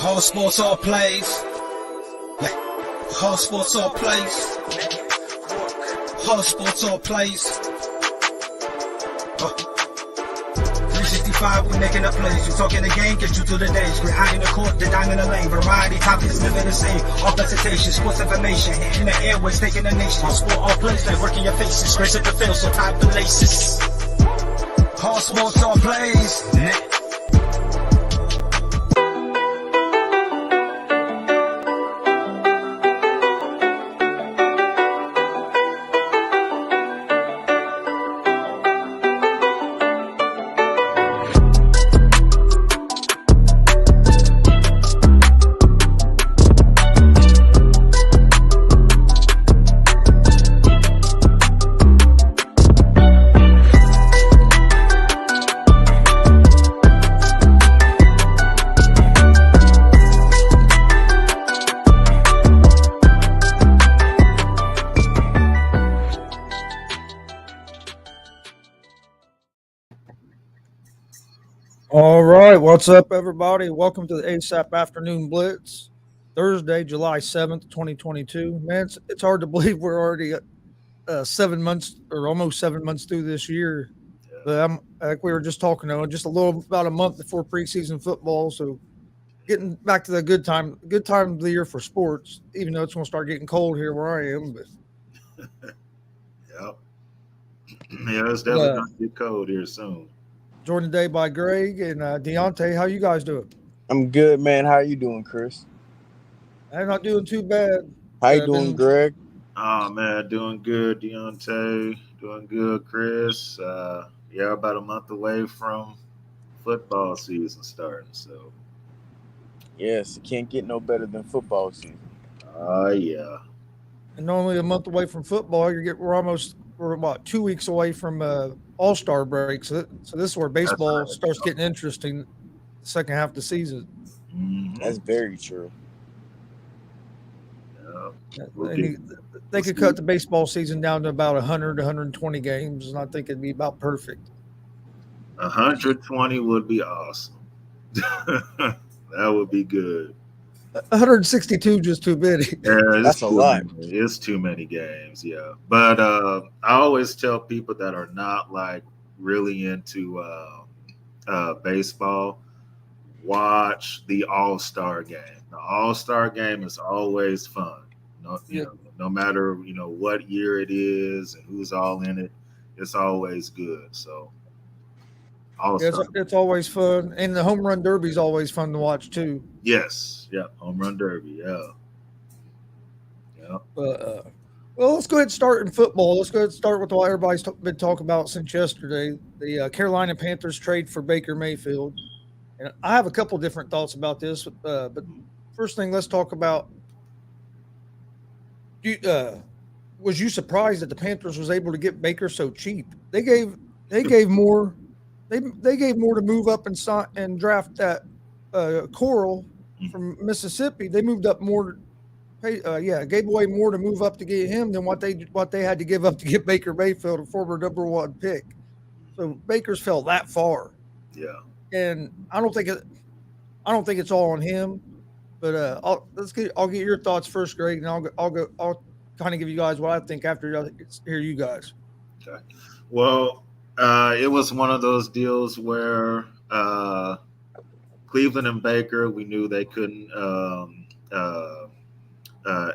All sports, all plays. All sports, all plays. All sports, all plays. 365, we making up plays. You talking the game, get you through the days. We're high in the court, the dime in the lane. Variety topics, living the same. All presentation, sports information. Hitting the airways, taking the nation. All sport, all plays, like working your faces. Grace at the field, so tie the laces. All sports, all plays. All right, what's up, everybody? Welcome to the ASAP Afternoon Blitz, Thursday, July 7th, 2022. Man, it's hard to believe we're already 7 months or almost 7 months through this year. But like we were just talking just about a month before preseason football. So getting back to the good time of the year for sports, even though it's going to start getting cold here where I am. But yeah, it's definitely going to get cold here soon. Joined today by Greg and Deontay. How you guys doing? I'm good, man. How are you doing, Chris? I'm not doing too bad. How you doing, Greg? Oh, man, doing good, Deontay. Doing good, Chris. Yeah, about a month away from football season starting, so. Yes, it can't get no better than football season. Yeah. And normally a month away from football, we're about 2 weeks away from All-Star break. So this is where baseball starts getting interesting the second half of the season. Mm-hmm. That's very true. Yeah. They could cut the baseball season down to about 100 to 120 games, and I think it'd be about perfect. 120 would be awesome. That would be good. 162 just too many. Yeah, that's a lot. It's too many games, yeah. But I always tell people that are not like really into baseball, watch the All-Star game. The All-Star game is always fun. No matter what year it is and who's all in it, it's always good. So it's always fun, and the home run derby is always fun to watch too. Yes, yeah, home run derby, yeah. Well, let's go ahead and start in football. Let's go ahead and start with what everybody's been talking about since yesterday. The Carolina Panthers trade for Baker Mayfield, and I have a couple different thoughts about this. But first thing, let's talk about. Was you surprised that the Panthers was able to get Baker so cheap? They gave more. They gave more to move up and draft that Coral from Mississippi. They moved up more. Gave away more to move up to get him than what they had to give up to get Baker Mayfield, a former number one pick. So Baker's fell that far. Yeah, and I don't think it's all on him. But I'll get your thoughts first, Greg, and I'll kind of give you guys what I think after I hear you guys. Okay. Well. It was one of those deals where Cleveland and Baker, we knew they couldn't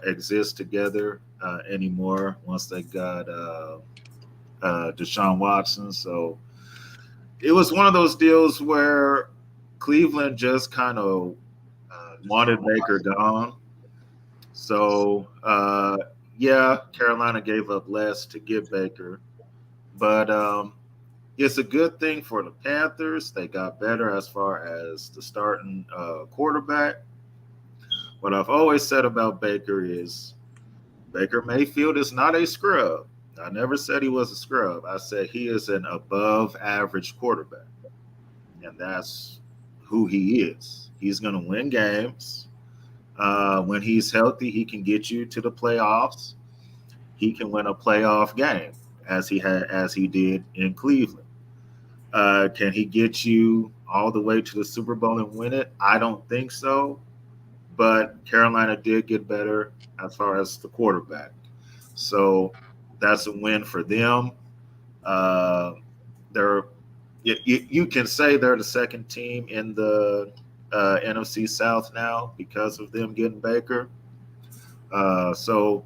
exist together anymore once they got Deshaun Watson. So it was one of those deals where Cleveland just kind of wanted Baker gone. So, Carolina gave up less to get Baker. But it's a good thing for the Panthers. They got better as far as the starting quarterback. What I've always said about Baker is Baker Mayfield is not a scrub. I never said he was a scrub. I said he is an above-average quarterback, and that's who he is. He's going to win games. When he's healthy, he can get you to the playoffs. He can win a playoff game, as he did in Cleveland. Can he get you all the way to the Super Bowl and win it? I don't think so. but Carolina did get better as far as the quarterback. So that's a win for them. They're you can say they're the second team in the NFC South now because of them getting Baker. So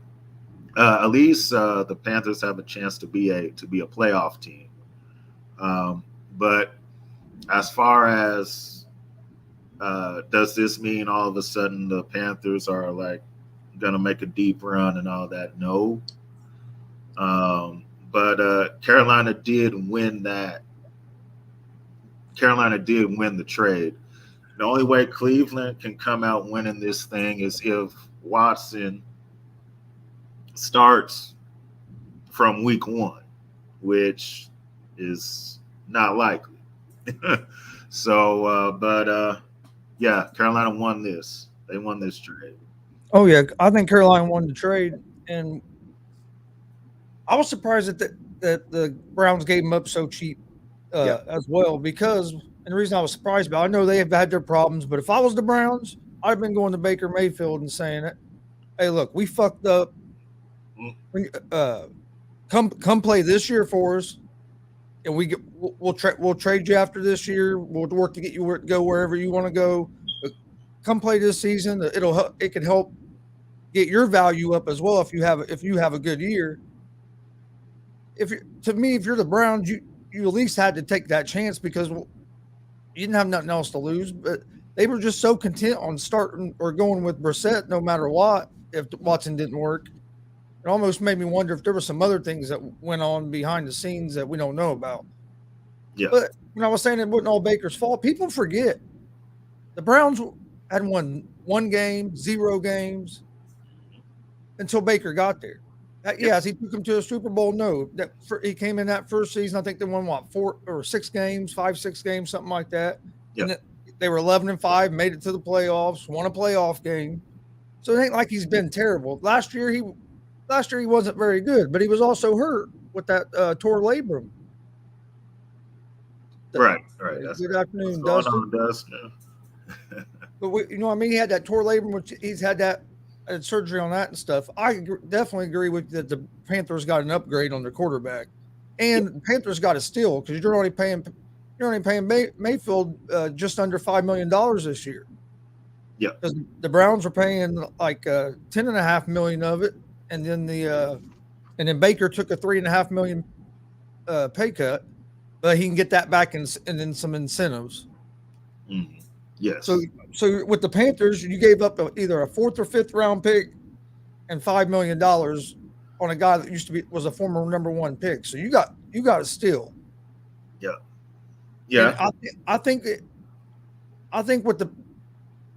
at least the Panthers have a chance to be a playoff team. But as far as does this mean all of a sudden the Panthers are like gonna make a deep run and all that? No. But Carolina did win that. Carolina did win the trade. The only way Cleveland can come out winning this thing is if Watson starts from week 1, which is not likely. So, yeah, Carolina won this. They won this trade. Oh yeah, I think Carolina won the trade, and I was surprised that the Browns gave him up so cheap as well. Because, and the reason I was surprised about, I know they have had their problems, but if I was the Browns, I'd have been going to Baker Mayfield and saying, "Hey, look, we fucked up. Come play this year for us, and we'll trade you after this year. We'll work to get you to go wherever you want to go. But come play this season. It can help get your value up as well if you have a good year. If you're the Browns, you at least had to take that chance because you didn't have nothing else to lose. But they were just so content on starting or going with Brissett no matter what. If Watson didn't work, it almost made me wonder if there were some other things that went on behind the scenes that we don't know about. Yeah. But when I was saying it wasn't all Baker's fault, people forget the Browns had won 1 game, 0 games until Baker got there. Yes, he took them to a Super Bowl. No, he came in that first season. I think they won 4 or 6 games, 5, 6 games, something like that. Yep. And they were 11-5, made it to the playoffs, won a playoff game. So it ain't like he's been terrible. Last year he wasn't very good, but he was also hurt with that torn labrum. Right. Good afternoon, What's Dustin. going on, Dustin? But you know what I mean? He had that torn labrum, which he's had surgery on that and stuff. I definitely agree with that. The Panthers got an upgrade on their quarterback, and the Panthers got a steal because you're only paying Mayfield just under $5 million this year. Yeah, because the Browns are paying like $10.5 million of it, and then Baker took a $3.5 million pay cut, but he can get that back and then some incentives. Mm-hmm. Yes. So with the Panthers, you gave up either a 4th or 5th round pick and $5 million on a guy that was a former number 1 pick. So you got a steal. Yeah. Yeah. And I think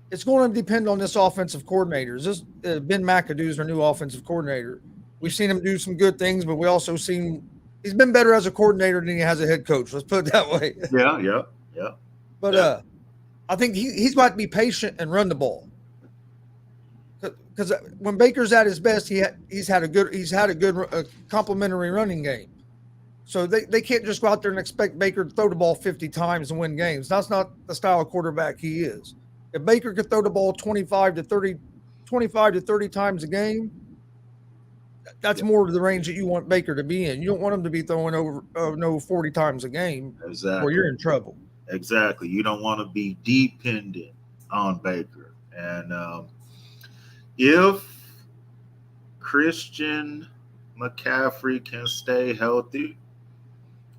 it's going to depend on this offensive coordinator. This Ben McAdoo's our new offensive coordinator. We've seen him do some good things, but we also seen he's been better as a coordinator than he has a head coach. Let's put it that way. Yeah. But I think he's got to be patient and run the ball. Because when Baker's at his best, he's had a good complementary running game. So they can't just go out there and expect Baker to throw the ball 50 times and win games. That's not the style of quarterback he is. If Baker could throw the ball 25 to 30 times a game, that's more of the range that you want Baker to be in. You don't want him to be throwing over 40 times a game. Exactly. Or you're in trouble. Exactly. You don't want to be dependent on Baker. And if Christian McCaffrey can stay healthy,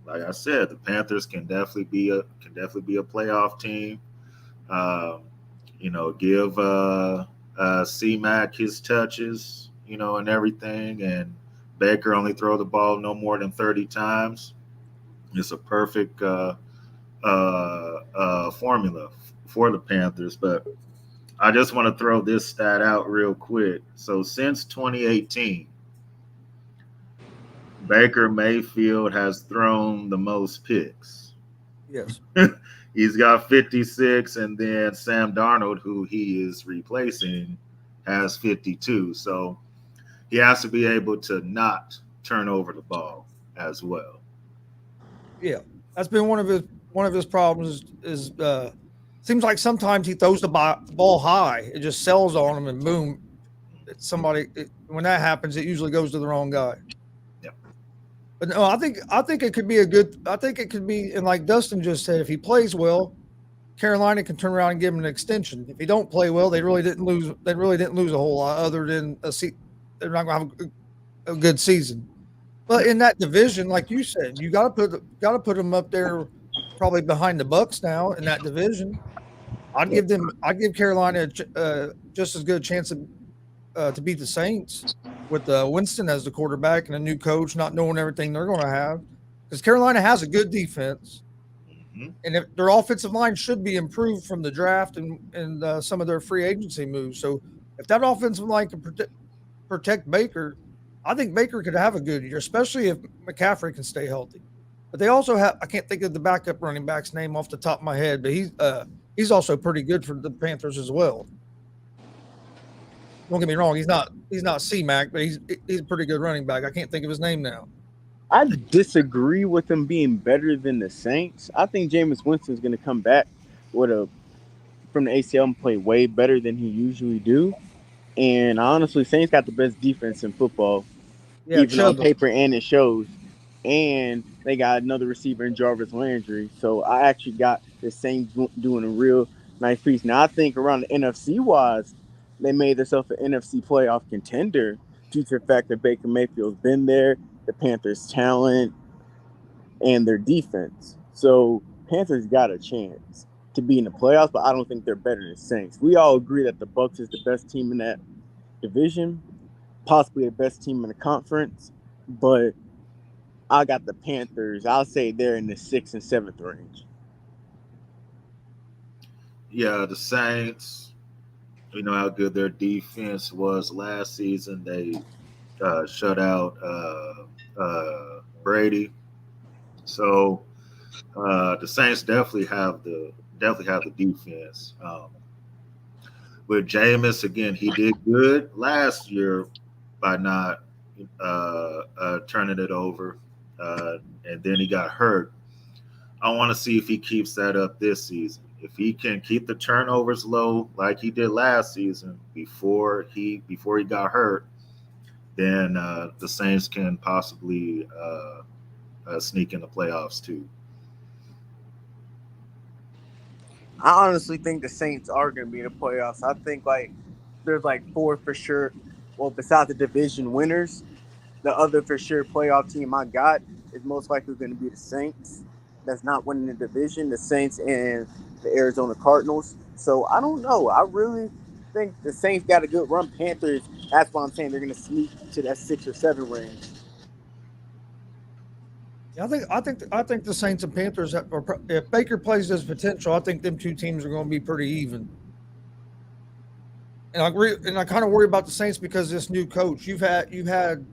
like I said, the Panthers can definitely be a playoff team. Give C-Mac his touches, and everything. And Baker only throw the ball no more than 30 times. It's a perfect formula for the Panthers. But I just want to throw this stat out real quick. So since 2018, Baker Mayfield has thrown the most picks. Yes. He's got 56, and then Sam Darnold, who he is replacing, has 52. So he has to be able to not turn over the ball as well. Yeah, that's been one of his problems is seems like sometimes he throws the ball high. It just sells on him, and boom, it's somebody. When that happens, it usually goes to the wrong guy. Yep. But no, I think it could be a good. I think it could be, and like Dustin just said, if he plays well, Carolina can turn around and give him an extension. If he don't play well, they really didn't lose. They really didn't lose a whole lot, other than they're not going to have a good season. But in that division, like you said, you got to put them up there, probably behind the Bucks now in that division. I'd give Carolina just as good a chance to beat the Saints with Winston as the quarterback and a new coach, not knowing everything they're going to have, because Carolina has a good defense, and if their offensive line should be improved from the draft and some of their free agency moves. So if that offensive line can protect Baker, I think Baker could have a good year, especially if McCaffrey can stay healthy. But they also have, I can't think of the backup running back's name off the top of my head, but he's also pretty good for the Panthers as well. Don't get me wrong, he's not C-Mac, but he's a pretty good running back. I can't think of his name now. I disagree with him being better than the Saints. I think Jameis Winston's going to come back from the ACL and play way better than he usually do. And honestly, Saints got the best defense in football, even on paper, and it shows. And they got another receiver in Jarvis Landry. So I actually got the Saints doing a real nice piece. Now, I think around the NFC-wise, they made themselves an NFC playoff contender due to the fact that Baker Mayfield's been there, the Panthers' talent, and their defense. So Panthers got a chance to be in the playoffs, but I don't think they're better than Saints. We all agree that the Bucs is the best team in that division, possibly the best team in the conference, but I got the Panthers. I'll say they're in the 6th and 7th range. Yeah, the Saints, you know how good their defense was last season. They shut out Brady. So the Saints definitely have the defense. With Jameis, again, he did good last year by not turning it over, and then he got hurt. I want to see if he keeps that up this season. If he can keep the turnovers low like he did last season before he got hurt, then the Saints can possibly sneak in the playoffs too. I honestly think the Saints are going to be in the playoffs. I think there's 4 for sure. Well, besides the division winners, the other for sure playoff team I got is most likely going to be the Saints. That's not winning the division, the Saints and the Arizona Cardinals. So I don't know. I really think the Saints got a good run. Panthers, that's why I'm saying they're going to sneak to that 6 or 7 range. I think the Saints and Panthers, if Baker plays his potential, I think them two teams are going to be pretty even. And I kind of worry about the Saints because this new coach. You've had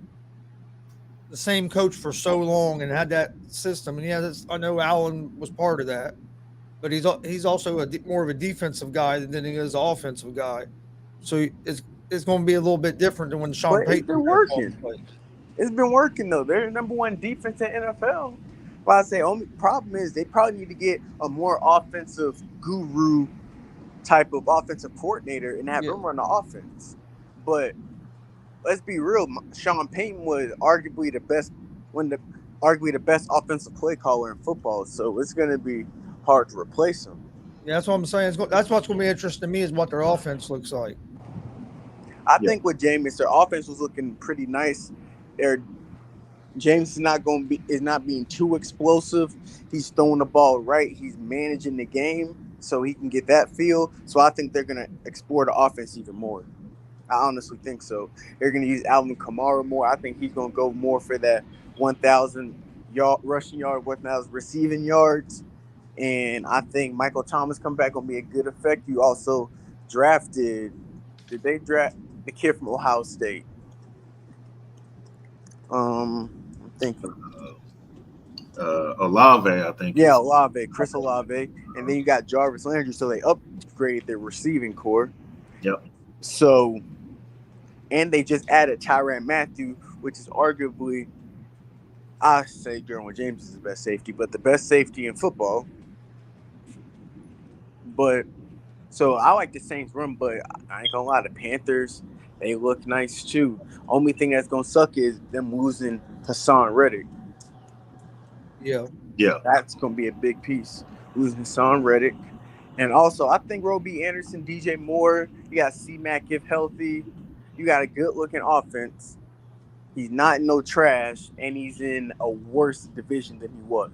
the same coach for so long and had that system. And I know Allen was part of that, but he's also more of a defensive guy than he is an offensive guy. So it's going to be a little bit different than when Sean Payton. It's been working. It's been working though. They're the number 1 defense in NFL. But I say only problem is they probably need to get a more offensive guru type of offensive coordinator and have him run the offense. But let's be real, Sean Payton was arguably the best offensive play caller in football. So it's going to be hard to replace him. Yeah, that's what I'm saying. That's what's going to be interesting to me is what their offense looks like. I think with Jameis, their offense was looking pretty nice. James is not being too explosive. He's throwing the ball right. He's managing the game so he can get that feel. So I think they're going to explore the offense even more. I honestly think so. They're going to use Alvin Kamara more. I think he's going to go more for that 1,000 rushing yard, 1,000 receiving yards. And I think Michael Thomas come back going to be a good effect. You also did they draft the kid from Ohio State? I'm thinking. Olave, I think. Yeah, Olave, Chris Olave. And then you got Jarvis Landry, so they upgraded their receiving core. Yep. So, and they just added Tyrann Mathieu, which is arguably, I say Derwin James is the best safety, but the best safety in football. But so I like the Saints run, but I ain't gonna lie, the Panthers, they look nice too. Only thing that's gonna suck is them losing Hassan Reddick. Yeah. Yeah. That's gonna be a big piece. Losing Hassan Reddick. And also I think Roby Anderson, DJ Moore, you got C-Mac if healthy, you got a good looking offense. He's not no trash, and he's in a worse division than he was.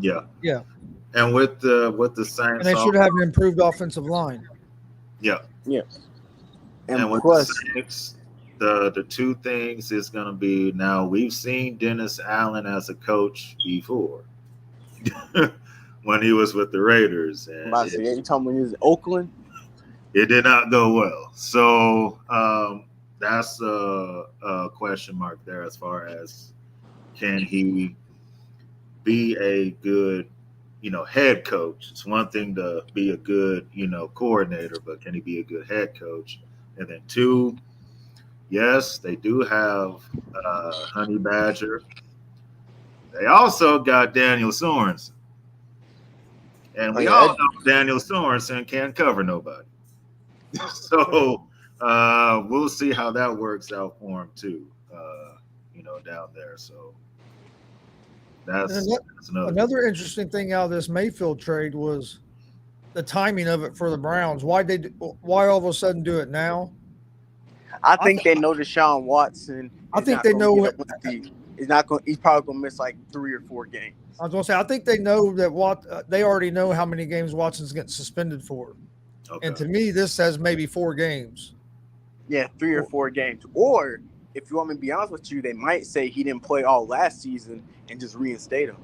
Yeah. Yeah. And with the Saints, And they should have an improved offensive line. Yeah. Yes. And with plus, the Saints, the two things is going to be, now we've seen Dennis Allen as a coach before when he was with the Raiders, and you talking when he was in Oakland? It did not go well. So that's a question mark there as far as, can he be a good, head coach? It's one thing to be a good, coordinator, but can he be a good head coach? And then two, yes, they do have Honey Badger. They also got Daniel Sorensen. And we all know Daniel Sorensen can't cover nobody. So we'll see how that works out for him too, down there. So that's another interesting thing out of this Mayfield trade was the timing of it for the Browns. Why all of a sudden do it now? I think they know Deshaun Watson. I think they know it. He's not going. He's probably going to miss like 3 or 4 games. I was going to say, I think they know that they already know how many games Watson's getting suspended for. Okay. And to me, this says maybe 4 games. Yeah, 3 or 4 games. Or if you want me to be honest with you, they might say he didn't play all last season and just reinstate him.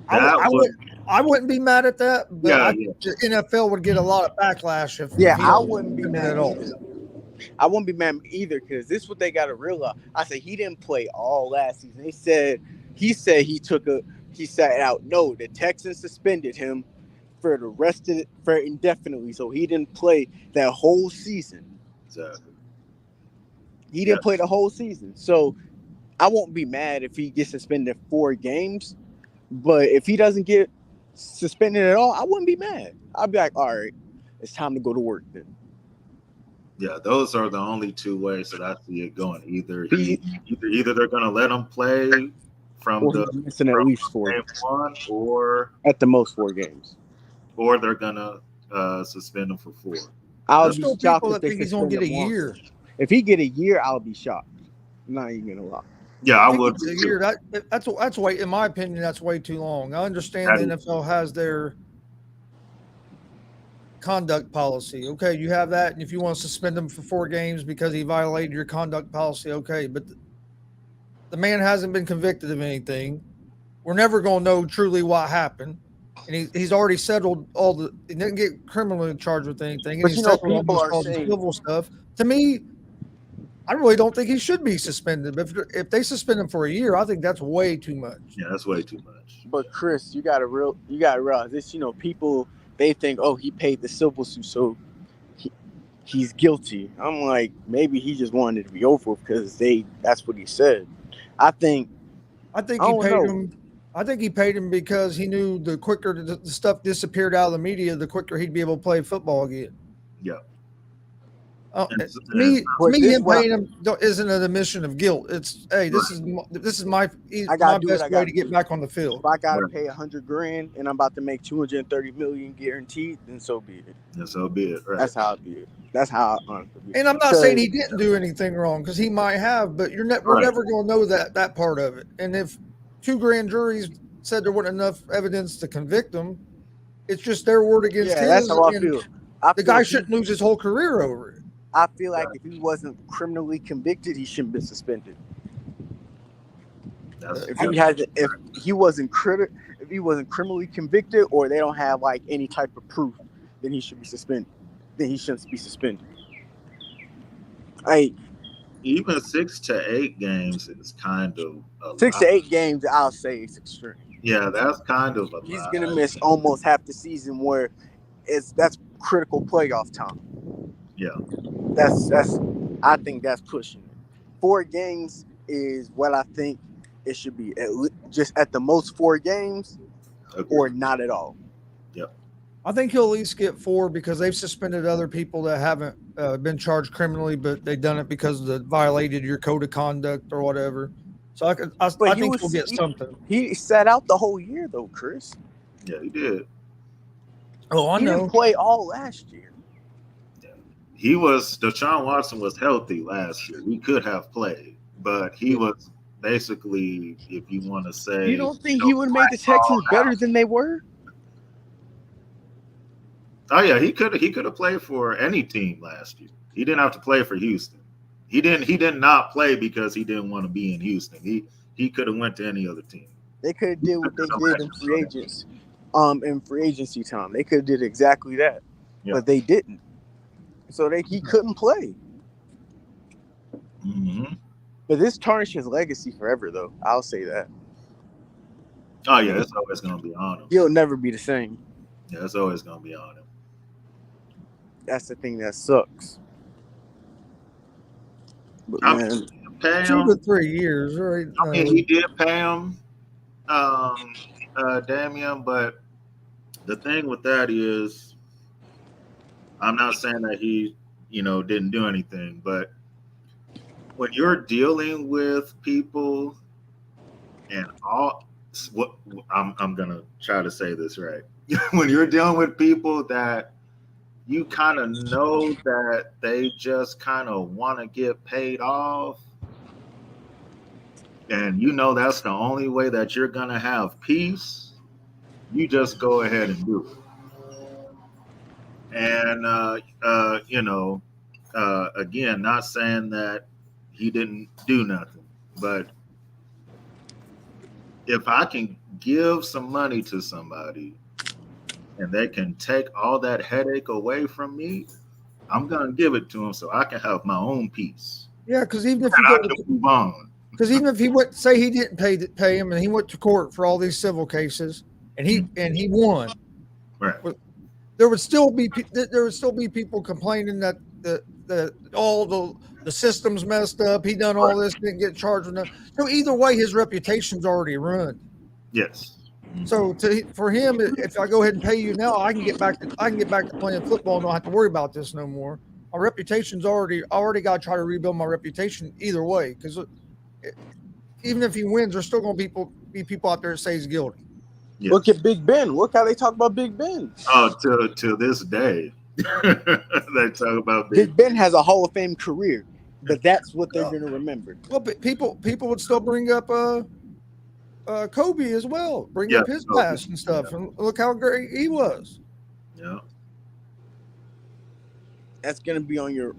I wouldn't be mad at that, but the NFL would get a lot of backlash if. Yeah, I wouldn't be mad at all. I wouldn't be mad either, because this is what they got to realize. I said he didn't play all last season. He said he sat out. No, the Texans suspended him for indefinitely, so he didn't play that whole season. Exactly. He didn't play the whole season, so I won't be mad if he gets suspended 4 games. But if he doesn't get suspended at all, I wouldn't be mad. I'd be like, all right, it's time to go to work then. Yeah, those are the only 2 ways that I see it going. Either they're going to let him play from at least 4 game 1, or at the most 4 games, or they're going to suspend him for 4. I'll be shocked if think he's going to get a year. If he get a year, I'll be shocked. I'm not even going to lie. Yeah, I would. A year, that's way, in my opinion, that's way too long. I understand the NFL has their conduct policy. Okay, you have that, and if you want to suspend him for 4 games because he violated your conduct policy, okay. But the man hasn't been convicted of anything. We're never going to know truly what happened, and he's already settled all the. He didn't get criminally charged with anything, and he's settled all the civil stuff. To me, I really don't think he should be suspended. But if they suspend him for a year, I think that's way too much. Yeah, that's way too much. But Chris, you gotta realize this. People, they think, oh, he paid the civil suit, so he's guilty. I'm like, maybe he just wanted it to be over because that's what he said. I think he paid him. I think he paid him because he knew the quicker the stuff disappeared out of the media, the quicker he'd be able to play football again. Yeah. Me him paying him isn't an admission of guilt. It's this is my best way to get back on the field. If I gotta pay $100,000 and I'm about to make $230 million guaranteed, then so be it. And so be it. Right. That's how I view it. That's how I honestly view it. And I'm not saying he didn't do anything wrong, because he might have, but we're never going to know that part of it. And if 2 grand juries said there wasn't enough evidence to convict him, it's just their word against his. That's how I feel. The guy shouldn't lose his whole career over it. I feel like if he wasn't criminally convicted, he shouldn't be suspended. If he wasn't criminally convicted, or they don't have like any type of proof, then he should be suspended. Then he shouldn't be suspended. Even 6 to 8 games is kind of 6 to 8 games. I'll say it's extreme. Yeah, that's kind of a He's lot. Gonna miss almost half the season, where that's critical playoff time. Yeah. I think that's pushing it. 4 games is what I think it should be. Just at the most 4 games, or not at all. Yep. I think he'll at least get 4 because they've suspended other people that haven't been charged criminally, but they've done it because they violated your code of conduct or whatever. So I think he'll get something. He sat out the whole year though, Chris. Yeah, he did. Oh, I He know. didn't play all last year. Deshaun Watson was healthy last year. He could have played, but he was basically, if you want to say, You don't think he would have made the Texans better than they were? Oh yeah, he could have played for any team last year. He didn't have to play for Houston. He did not play because he didn't want to be in Houston. He could have went to any other team. They could have did what they did in free agency time. They could have did exactly that, but they didn't. So he couldn't play. Mm-hmm. But this tarnished his legacy forever, though. I'll say that. Oh yeah, it's always gonna be on him. He'll never be the same. Yeah, it's always gonna be on him. That's the thing that sucks. But man, pay 2 him. to 3 years, right? I mean, he did pay him, Damian. But the thing with that is, I'm not saying that he, didn't do anything, but when you're dealing with people and I'm gonna try to say this right. When you're dealing with people that you kind of know that they just kind of want to get paid off, and that's the only way that you're gonna have peace, you just go ahead and do it. And again, not saying that he didn't do nothing, but if I can give some money to somebody and they can take all that headache away from me, I'm gonna give it to them so I can have my own peace. Yeah, because even if move on. Because even if he went, say he didn't pay him, and he went to court for all these civil cases, and he won, right? There would still be people complaining that all the system's messed up. He done all this, didn't get charged with nothing. So either way, his reputation's already ruined. Yes. So for him, if I go ahead and pay you now, I can get back to playing football and don't have to worry about this no more. My reputation's already got to try to rebuild my reputation either way, because even if he wins, there's still going to be people out there that say he's guilty. Yes. Look at Big Ben. Look how they talk about Big Ben. Oh, to this day, they talk about Big Ben has a Hall of Fame career, but that's what they're going to remember. Well, but people would still bring up Kobe as well, bring up his past and stuff, and look how great he was. Yeah, that's going to be on your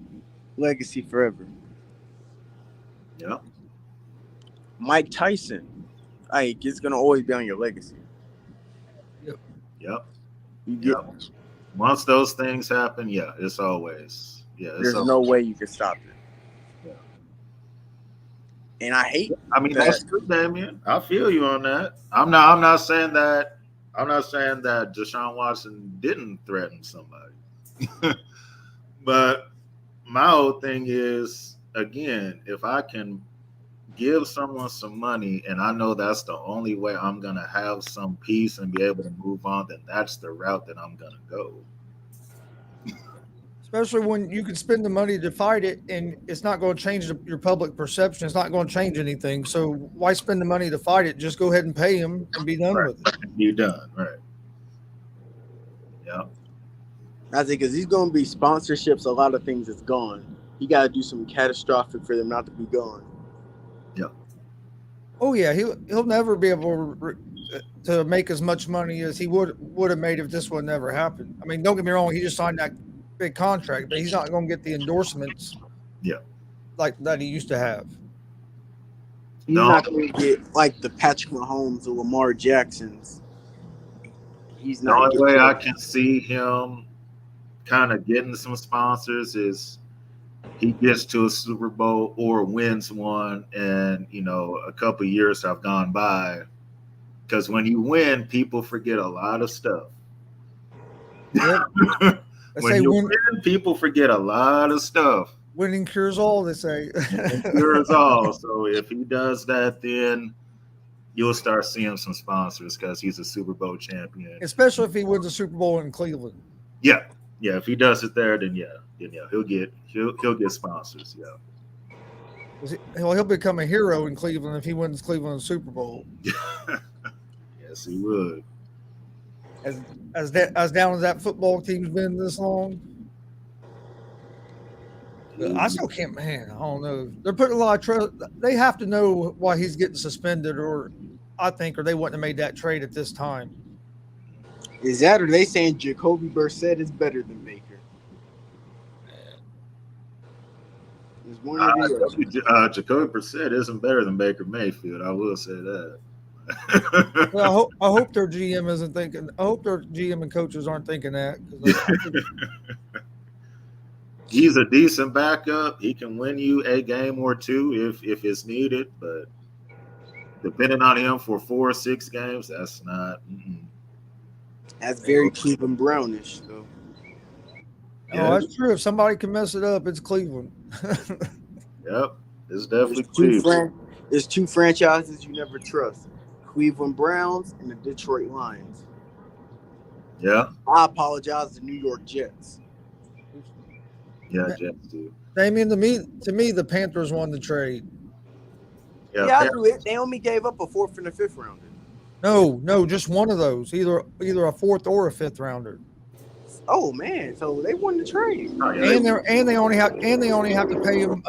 legacy forever. Yeah. Mike Tyson, it's going to always be on your legacy. Yep. Once those things happen, it's always there's no way you can stop it. Yeah. And I hate. I mean, that's true, Damien. I feel you on that. I'm not saying that. I'm not saying that Deshaun Watson didn't threaten somebody. But my whole thing is, again, if I can give someone some money and I know that's the only way I'm going to have some peace and be able to move on, then that's the route that I'm going to go. Especially when you can spend the money to fight it and it's not going to change your public perception. It's not going to change anything. So why spend the money to fight it? Just go ahead and pay him and be done with it. Be done. Right. Yeah. I think because he's going to be sponsorships, a lot of things is gone. You got to do something catastrophic for them not to be gone. Yeah. Oh yeah, he'll never be able to make as much money as he would have made if this would never happened. I mean, don't get me wrong, he just signed that big contract, but he's not going to get the endorsements. Yeah. Like that he used to have. He's not going to get like the Patrick Mahomes or Lamar Jacksons. He's not. The only way I can see him kind of getting some sponsors is he gets to a Super Bowl or wins one, and a couple of years have gone by. Because when you win, people forget a lot of stuff. Yep. When you win, people forget a lot of stuff. Winning cures all, they say. Cures all. So if he does that, then you'll start seeing some sponsors because he's a Super Bowl champion. Especially if he wins a Super Bowl in Cleveland. Yeah. If he does it there, then he'll get sponsors. Yeah. He'll become a hero in Cleveland if he wins Cleveland the Super Bowl. Yes, he would. As down as that football team's been this long, I still can't. Man, I don't know. They're putting a lot of trust. They have to know why he's getting suspended, or they wouldn't have made that trade at this time. Is that, or they saying Jacoby Brissett is better than Baker? Jacoby Brissett isn't better than Baker Mayfield. I will say that. Well, I hope their GM isn't thinking. I hope their GM and coaches aren't thinking that. He's a decent backup. He can win you a game or two if it's needed, but depending on him for 4 or 6 games, that's not. That's very Cleveland Brownish, though. Yeah. Oh, that's true. If somebody can mess it up, it's Cleveland. Yep, it's definitely Cleveland. There's 2 franchises you never trust: Cleveland Browns and the Detroit Lions. Yeah. I apologize to New York Jets. Yeah, Jets do. Damien, to me, the Panthers won the trade. Yeah, I do it. They only gave up a 4th and a 5th rounder. No, just one of those, either a 4th or a 5th rounder. Oh man, so they won the trade. Oh, yeah, and they only have to pay him.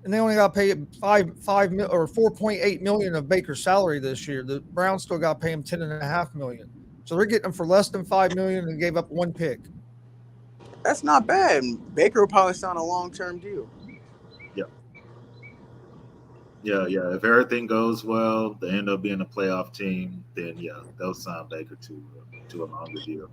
And they only got to pay $4.8 million of Baker's salary this year. The Browns still got to pay him $10.5 million. So they're getting him for less than $5 million and gave up 1 pick. That's not bad. Baker will probably sign a long-term deal. Yeah. If everything goes well, they end up being a playoff team, then they'll sign Baker to a longer deal.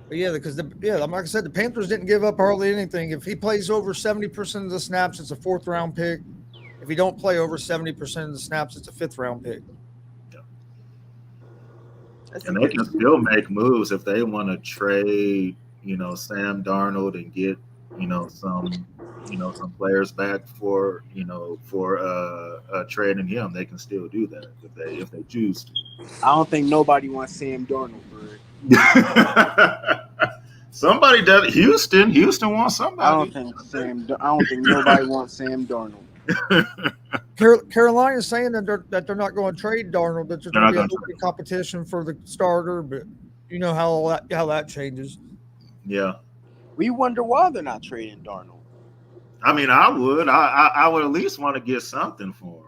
But because like I said, the Panthers didn't give up hardly anything. If he plays over 70% of the snaps, it's a 4th round pick. If he don't play over 70% of the snaps, it's a 5th round pick. Yeah. And they can still make moves if they want to trade, Sam Darnold and get, some players back for trading him. They can still do that if they choose to. I don't think nobody wants Sam Darnold for it. Somebody does. Houston wants somebody. I don't think nobody wants Sam Darnold. Carolina's saying that they're not going to trade Darnold. That there's going to be a competition for the starter, but you know how that changes. Yeah. We wonder why they're not trading Darnold. I mean, I would. I would at least want to get something for him.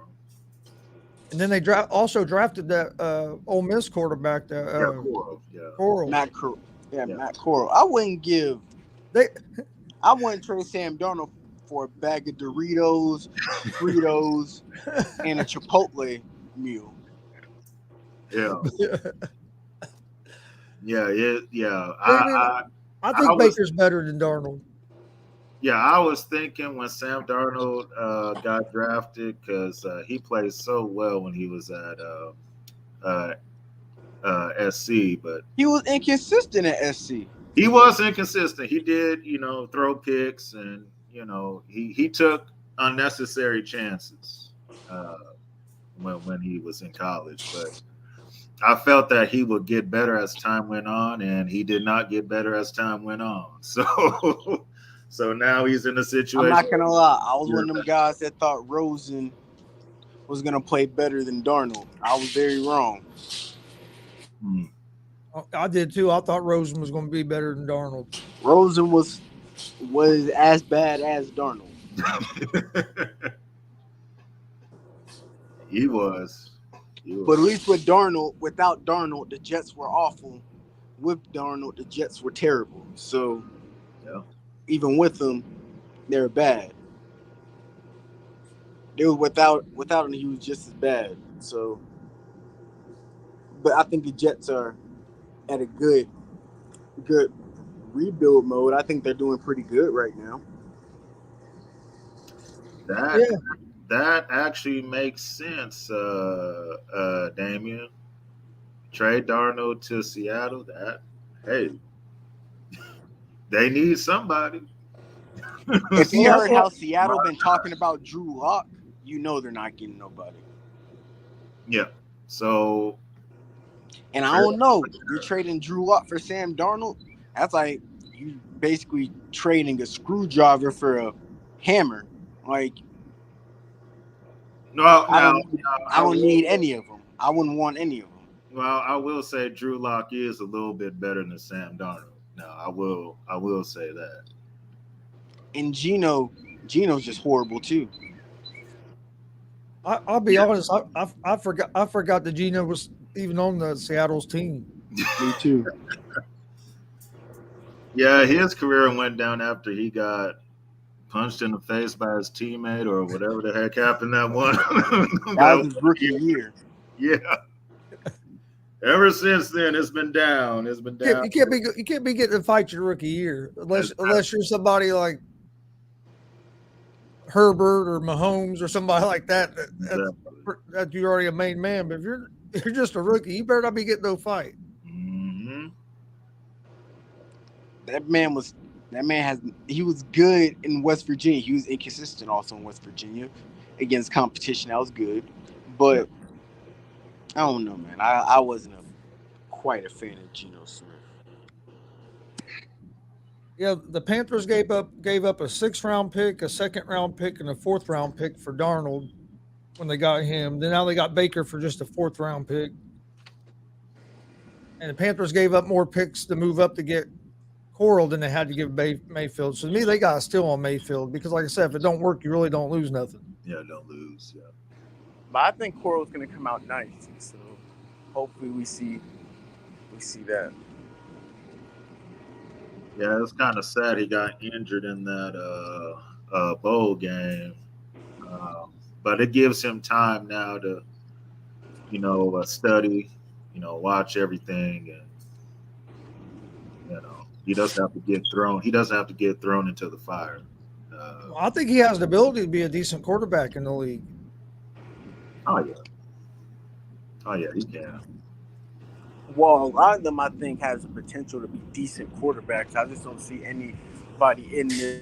And then they also drafted that Ole Miss quarterback, Corral. Matt Corral. I wouldn't trade Sam Darnold for a bag of Doritos, Fritos, and a Chipotle meal. Yeah. I think Baker's better than Darnold. Yeah, I was thinking when Sam Darnold got drafted because he played so well when he was at SC, but he was inconsistent at SC. He was inconsistent. He did, throw picks, and he took unnecessary chances when he was in college. But I felt that he would get better as time went on, and he did not get better as time went on. So now he's in a situation. I'm not gonna lie. I was one of them guys that thought Rosen was gonna play better than Darnold. I was very wrong. I did too. I thought Rosen was going to be better than Darnold. Rosen was as bad as Darnold. He was. But at least without Darnold, the Jets were awful. With Darnold, the Jets were terrible. So even with them, they were bad. They were without him, he was just as bad. So, but I think the Jets are at a good rebuild mode. I think they're doing pretty good right now. That actually makes sense, Damien. Trade Darnold to Seattle. They need somebody. If you heard how Seattle been talking about Drew Lock, you know they're not getting nobody. Yeah. So, And I don't know. You're trading Drew Lock for Sam Darnold. That's like you basically trading a screwdriver for a hammer. Like well, I now, don't need any of them. I wouldn't want any of them. well, I will say Drew Lock is a little bit better than Sam Darnold. Now, I will say that. And Geno's just horrible too. I'll be honest. I forgot that Gino was even on the Seattle's team. Me too. Yeah, his career went down after he got punched in the face by his teammate or whatever the heck happened that one. That was his rookie year. Yeah. Ever since then, it's been down. It's been down. You can't be getting to fight your rookie year unless you're somebody like Herbert or Mahomes or somebody like that that you're already a main man. But if you're just a rookie, you better not be getting no fight. Mm-hmm. He was good in West Virginia. He was inconsistent also in West Virginia against competition. That was good. But I don't know, man. I wasn't quite a fan of Geno Smith. Yeah, the Panthers gave up a 6th-round pick, a 2nd-round pick, and a 4th-round pick for Darnold when they got him. Then now they got Baker for just a 4th-round pick. And the Panthers gave up more picks to move up to get Coral than they had to give Mayfield. So to me, they got a steal on Mayfield because, like I said, if it don't work, you really don't lose nothing. Yeah, don't lose. Yeah. But I think Coral's going to come out nice. So hopefully we see that. Yeah, it's kind of sad he got injured in that bowl game. But it gives him time now to, study, watch everything, and he doesn't have to get thrown. He doesn't have to get thrown into the fire. I think he has the ability to be a decent quarterback in the league. Oh yeah, he can. Well, a lot of them I think has the potential to be decent quarterbacks. I just don't see anybody in there.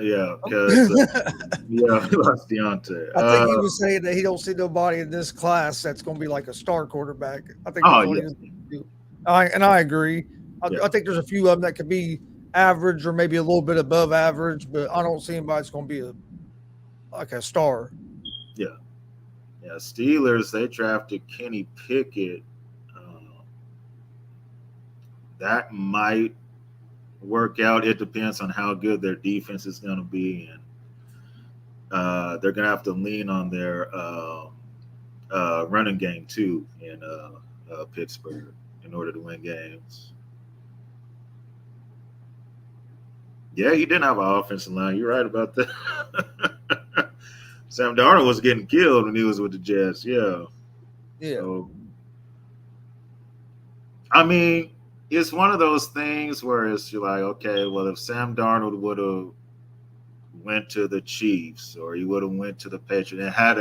Yeah, because he lost Deontay. I think he was saying that he don't see nobody in this class that's going to be like a star quarterback. I think. I agree. I think there's a few of them that could be average or maybe a little bit above average, but I don't see anybody that's going to be like a star. Yeah. Yeah, Steelers, they drafted Kenny Pickett. That might work out. It depends on how good their defense is going to be. And they're going to have to lean on their running game, too, in Pittsburgh in order to win games. Yeah, he didn't have an offensive line. You're right about that. Sam Darnold was getting killed when he was with the Jets. Yeah. Yeah. So, I mean, it's one of those things where you're like, okay, well, if Sam Darnold would have went to the Chiefs or he would have went to the Patriots and had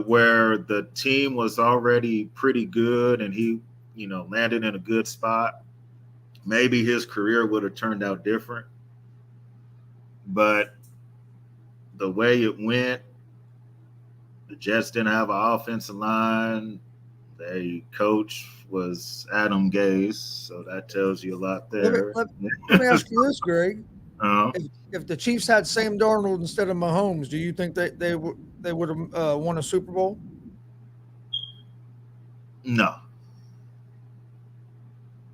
where the team was already pretty good and he, landed in a good spot, maybe his career would have turned out different. But the way it went, the Jets didn't have an offensive line. Their coach was Adam Gase, so that tells you a lot there. Let me ask you this, Greg. If the Chiefs had Sam Darnold instead of Mahomes, do you think they would have won a Super Bowl? No.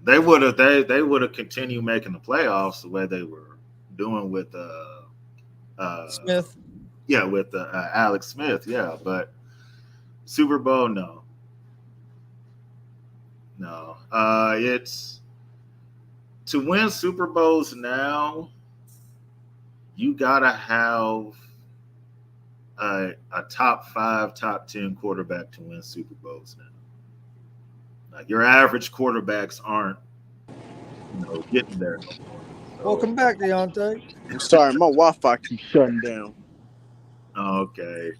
They would have. They would have continued making the playoffs the way they were doing with Smith. Yeah, with Alex Smith. Yeah, but Super Bowl, no. It's to win Super Bowls now. You gotta have a top 5, top 10 quarterback to win Super Bowls now. Like your average quarterbacks aren't, getting there no more. So, welcome back, Deontay. I'm sorry, my Wi-Fi keeps shutting down. Okay.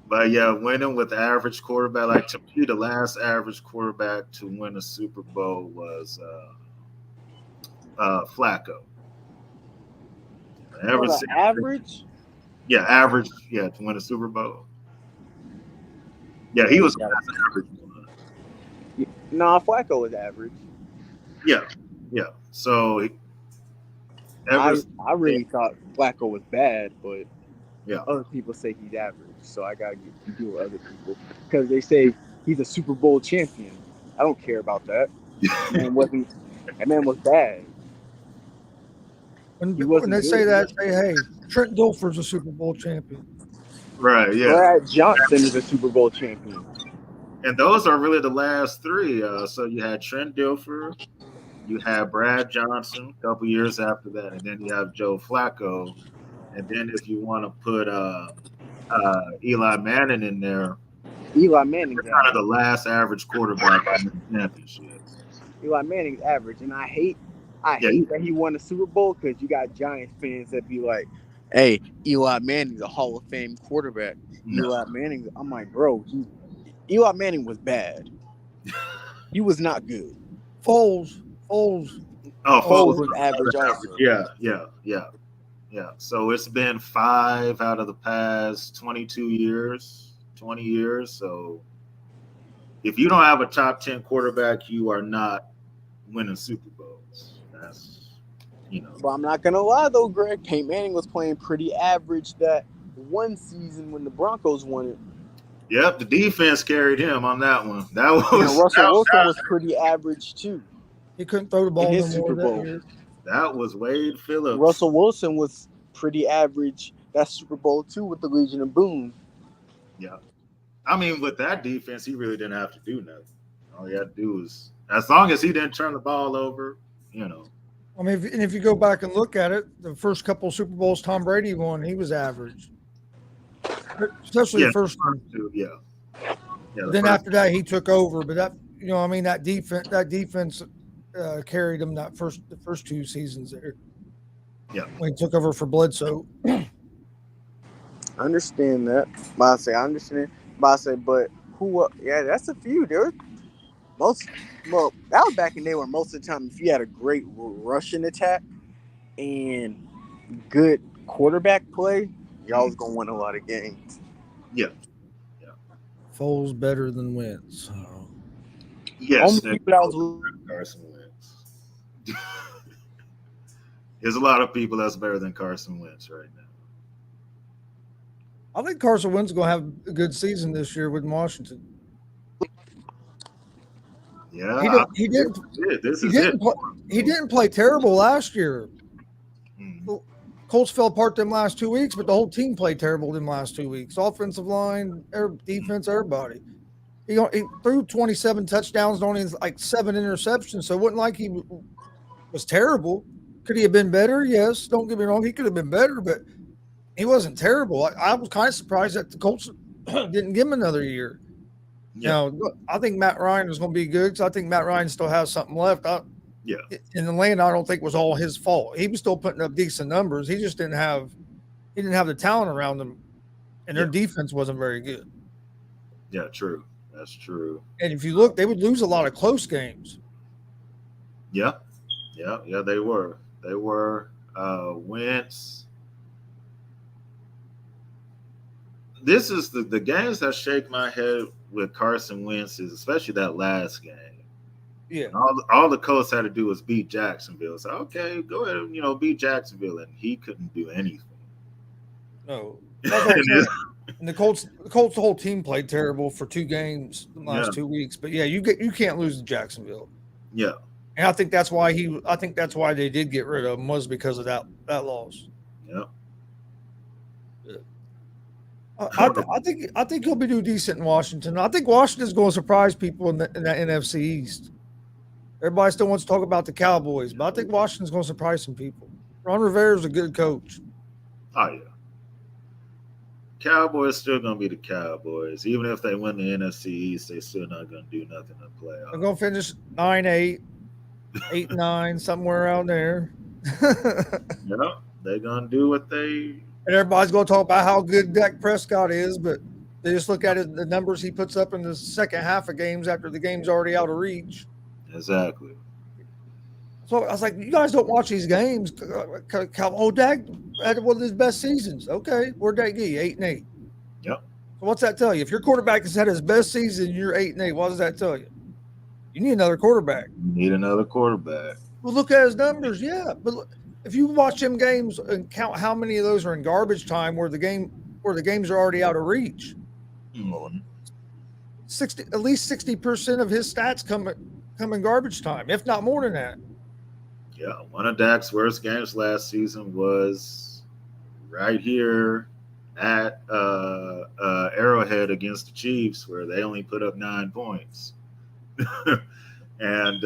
But yeah, winning with the average quarterback, like to me, the last average quarterback to win a Super Bowl was Flacco. Ever the since, average. yeah, average, yeah, to win a Super Bowl. Yeah, he was average one. Nah, Flacco was average. Yeah, yeah. So ever, I really thought Flacco was bad, but yeah, other people say he's average. So I gotta get to deal with other people because they say he's a Super Bowl champion. I don't care about that. Man wasn't. That man was bad. He When wasn't they say good. that, say, hey, Trent Dilfer's a Super Bowl champion. right, yeah. Brad Johnson is a Super Bowl champion. And those are really the last three. So you had Trent Dilfer, you had Brad Johnson a couple years after that, and then you have Joe Flacco. And then if you want to put Eli Manning in there, Eli Manning's kind of average. the last average quarterback in the championship. Eli Manning's average, and I hate Yeah. that he won a Super Bowl because you got Giants fans that be like, "Hey, Eli Manning's a Hall of Fame quarterback." No. Eli Manning, I'm like, bro, Eli Manning was bad. He was not good. Foles. Oh, Foles was average also. Yeah. So it's been 5 out of the past 22 years, 20 years. So if you don't have a top 10 quarterback, you are not winning Super Bowls. That's, But I'm not gonna lie though, Greg. Peyton Manning was playing pretty average that one season when the Broncos won it. Yep, the defense carried him on that one. That was And Russell Wilson was pretty average too. He couldn't throw the ball In no his more Super that Bowl. year. That was Wade Phillips. Russell Wilson was pretty average that Super Bowl too with the Legion of Boom. Yeah. I mean, with that defense, he really didn't have to do nothing. All he had to do was, as long as he didn't turn the ball over, I mean, if you go back and look at it, the first couple of Super Bowls Tom Brady won, he was average. Especially the first one. Yeah. Then after that, he took over. But that defense carried him the first 2 seasons there. Yeah. When he took over for Bledsoe. I understand that. But I understand. But who? Yeah, that's a few, dude. That was back in the day where most of the time, if you had a great rushing attack and good quarterback play, y'all was gonna win a lot of games. Yeah. Foles better than Wentz. Yes. Only people that was Carson Wentz. There's a lot of people that's better than Carson Wentz right now. I think Carson Wentz is going to have a good season this year with Washington. Yeah, he didn't. This He is didn't. it. Play, he didn't play terrible last year. Mhm. Colts fell apart them last 2 weeks, but the whole team played terrible them last 2 weeks. Offensive line, defense, everybody. He threw 27 touchdowns, only like 7 interceptions. So it wasn't like he was terrible. Could he have been better? Yes. Don't get me wrong. He could have been better, but he wasn't terrible. I was kind of surprised that the Colts didn't give him another year. Yeah. Now, I think Matt Ryan is going to be good because I think Matt Ryan still has something left. Yeah. In Atlanta, I don't think was all his fault. He was still putting up decent numbers. He just didn't have the talent around him, and their defense wasn't very good. Yeah, true. That's true. And if you look, they would lose a lot of close games. Yeah, they were. They were. Wentz. This is the games that shake my head with Carson Wentz is especially that last game. Yeah. All the Colts had to do was beat Jacksonville. So okay, go ahead and beat Jacksonville, and he couldn't do anything. No. And the Colts whole team played terrible for 2 games the last 2 weeks. But yeah, you can't lose to Jacksonville. Yeah. And I think that's why they did get rid of him was because of that loss. Yeah. I think he'll be doing decent in Washington. I think Washington's going to surprise people in that NFC East. Everybody still wants to talk about the Cowboys, but I think Washington's going to surprise some people. Ron Rivera's a good coach. Oh yeah. Cowboys still gonna be the Cowboys. Even if they win the NFC East, they still not gonna do nothing in the playoffs. They're gonna finish 9-8, 8-9, somewhere around there. Yeah, they're gonna do what they. And everybody's gonna talk about how good Dak Prescott is, but they just look at the numbers he puts up in the second half of games after the game's already out of reach. Exactly. That's So I was like, you guys don't watch these games. Dak had one of his best seasons. Okay, where'd that get you? 8-8. Yep. So what's that tell you? If your quarterback has had his best season, you're 8-8. What does that tell you? You need another quarterback. You need another quarterback. Well, look at his numbers. Yeah, but look, if you watch them games and count how many of those are in garbage time, where the games are already out of reach, Mm-hmm. at least 60% of his stats come in garbage time, if not more than that. Yeah, one of Dak's worst games last season was right here at Arrowhead against the Chiefs, where they only put up 9 points, and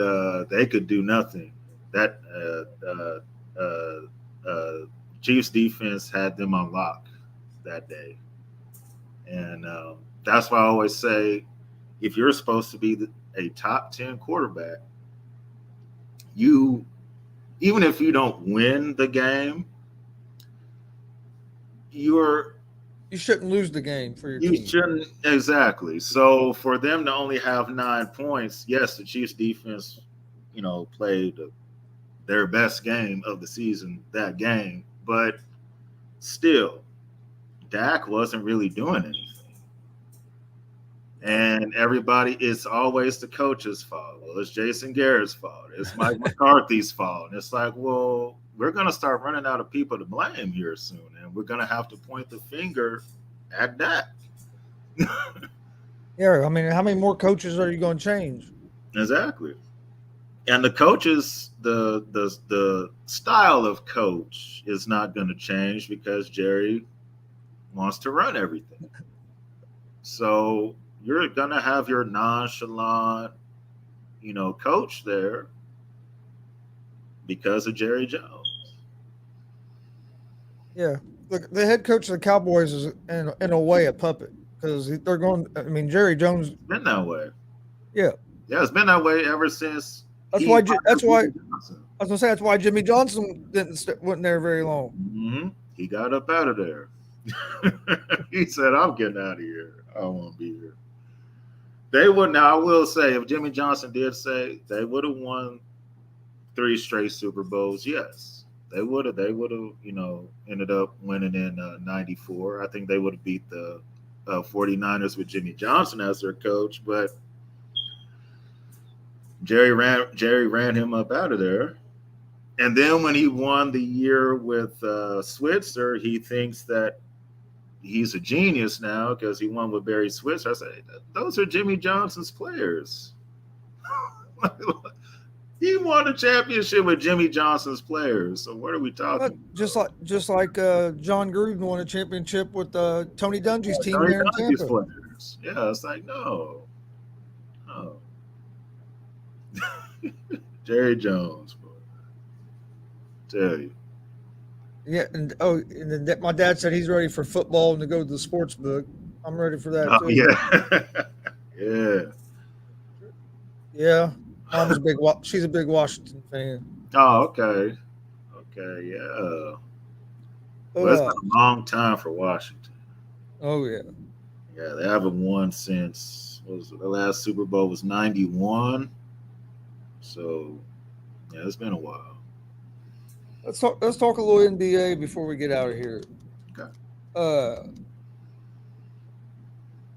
they could do nothing. That Chiefs defense had them on lock that day, and that's why I always say, if you're supposed to be a top 10 quarterback, even if you don't win the game, you shouldn't lose the game for your team. You shouldn't, exactly. So for them to only have 9 points, yes, the Chiefs defense, played their best game of the season that game, but still, Dak wasn't really doing anything. And it's always the coach's fault. Well, it's Jason Garrett's fault. It's Mike McCarthy's fault. And it's like, well, we're going to start running out of people to blame here soon. And we're going to have to point the finger at Dak. Yeah, I mean, how many more coaches are you going to change? Exactly. And the coaches, the style of coach is not going to change because Jerry wants to run everything. So you're going to have your nonchalant, coach there because of Jerry Jones. Yeah. Look, the head coach of the Cowboys is, in a way, a puppet because they're going – I mean, Jerry Jones – It's been that way. Yeah. Yeah, it's been that way ever since – That's why I was going to say that's why Jimmy Johnson wasn't there very long. Mm-hmm. He got up out of there. He said, I'm getting out of here. I don't want to be here. They would. Now, I will say, if Jimmy Johnson did say they would have won 3 straight Super Bowls, yes. They would have, ended up winning in 94. I think they would have beat the 49ers with Jimmy Johnson as their coach, but Jerry ran him up out of there. And then when he won the year with Switzer, he thinks that he's a genius now because he won with Barry Switzer. I say, those are Jimmy Johnson's players. He won a championship with Jimmy Johnson's players. So what are we talking about? Just like John Gruden won a championship with Tony Dungy's team there in Tampa. Players. Yeah, it's like, no. Jerry Jones, boy. Tell you. Yeah, and then my dad said he's ready for football and to go to the sports book. I'm ready for that too. Yeah. Yeah. Mom's she's a big Washington fan. Oh, okay. Okay, yeah. Well, it's been a long time for Washington. Oh yeah. Yeah, they haven't won since the last Super Bowl was 91. So yeah, it's been a while. Let's talk a little NBA before we get out of here. Okay.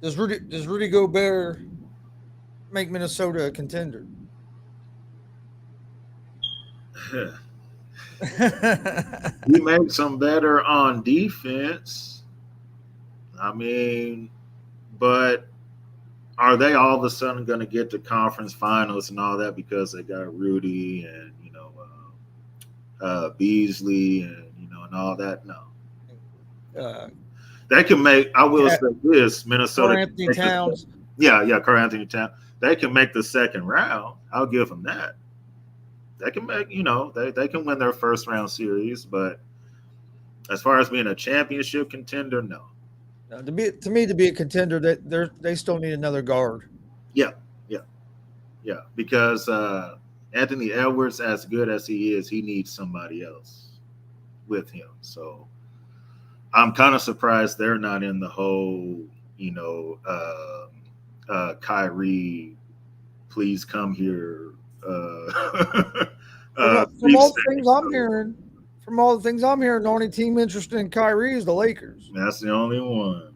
Does Rudy Gobert make Minnesota a contender? He makes them better on defense. I mean, but are they all of a sudden going to get to conference finals and all that because they got Rudy and Beasley and and all that? No. They can make. I will say this: Minnesota. Anthony Towns. Carl Anthony Towns. They can make the second round. I'll give them that. They can make. They can win their first round series, but as far as being a championship contender, no. To be a contender, they still need another guard. Yeah, because Anthony Edwards, as good as he is, he needs somebody else with him. So I'm kind of surprised they're not in the whole, Kyrie, please come here From all the things I'm hearing, the only team interested in Kyrie is the Lakers. That's the only one.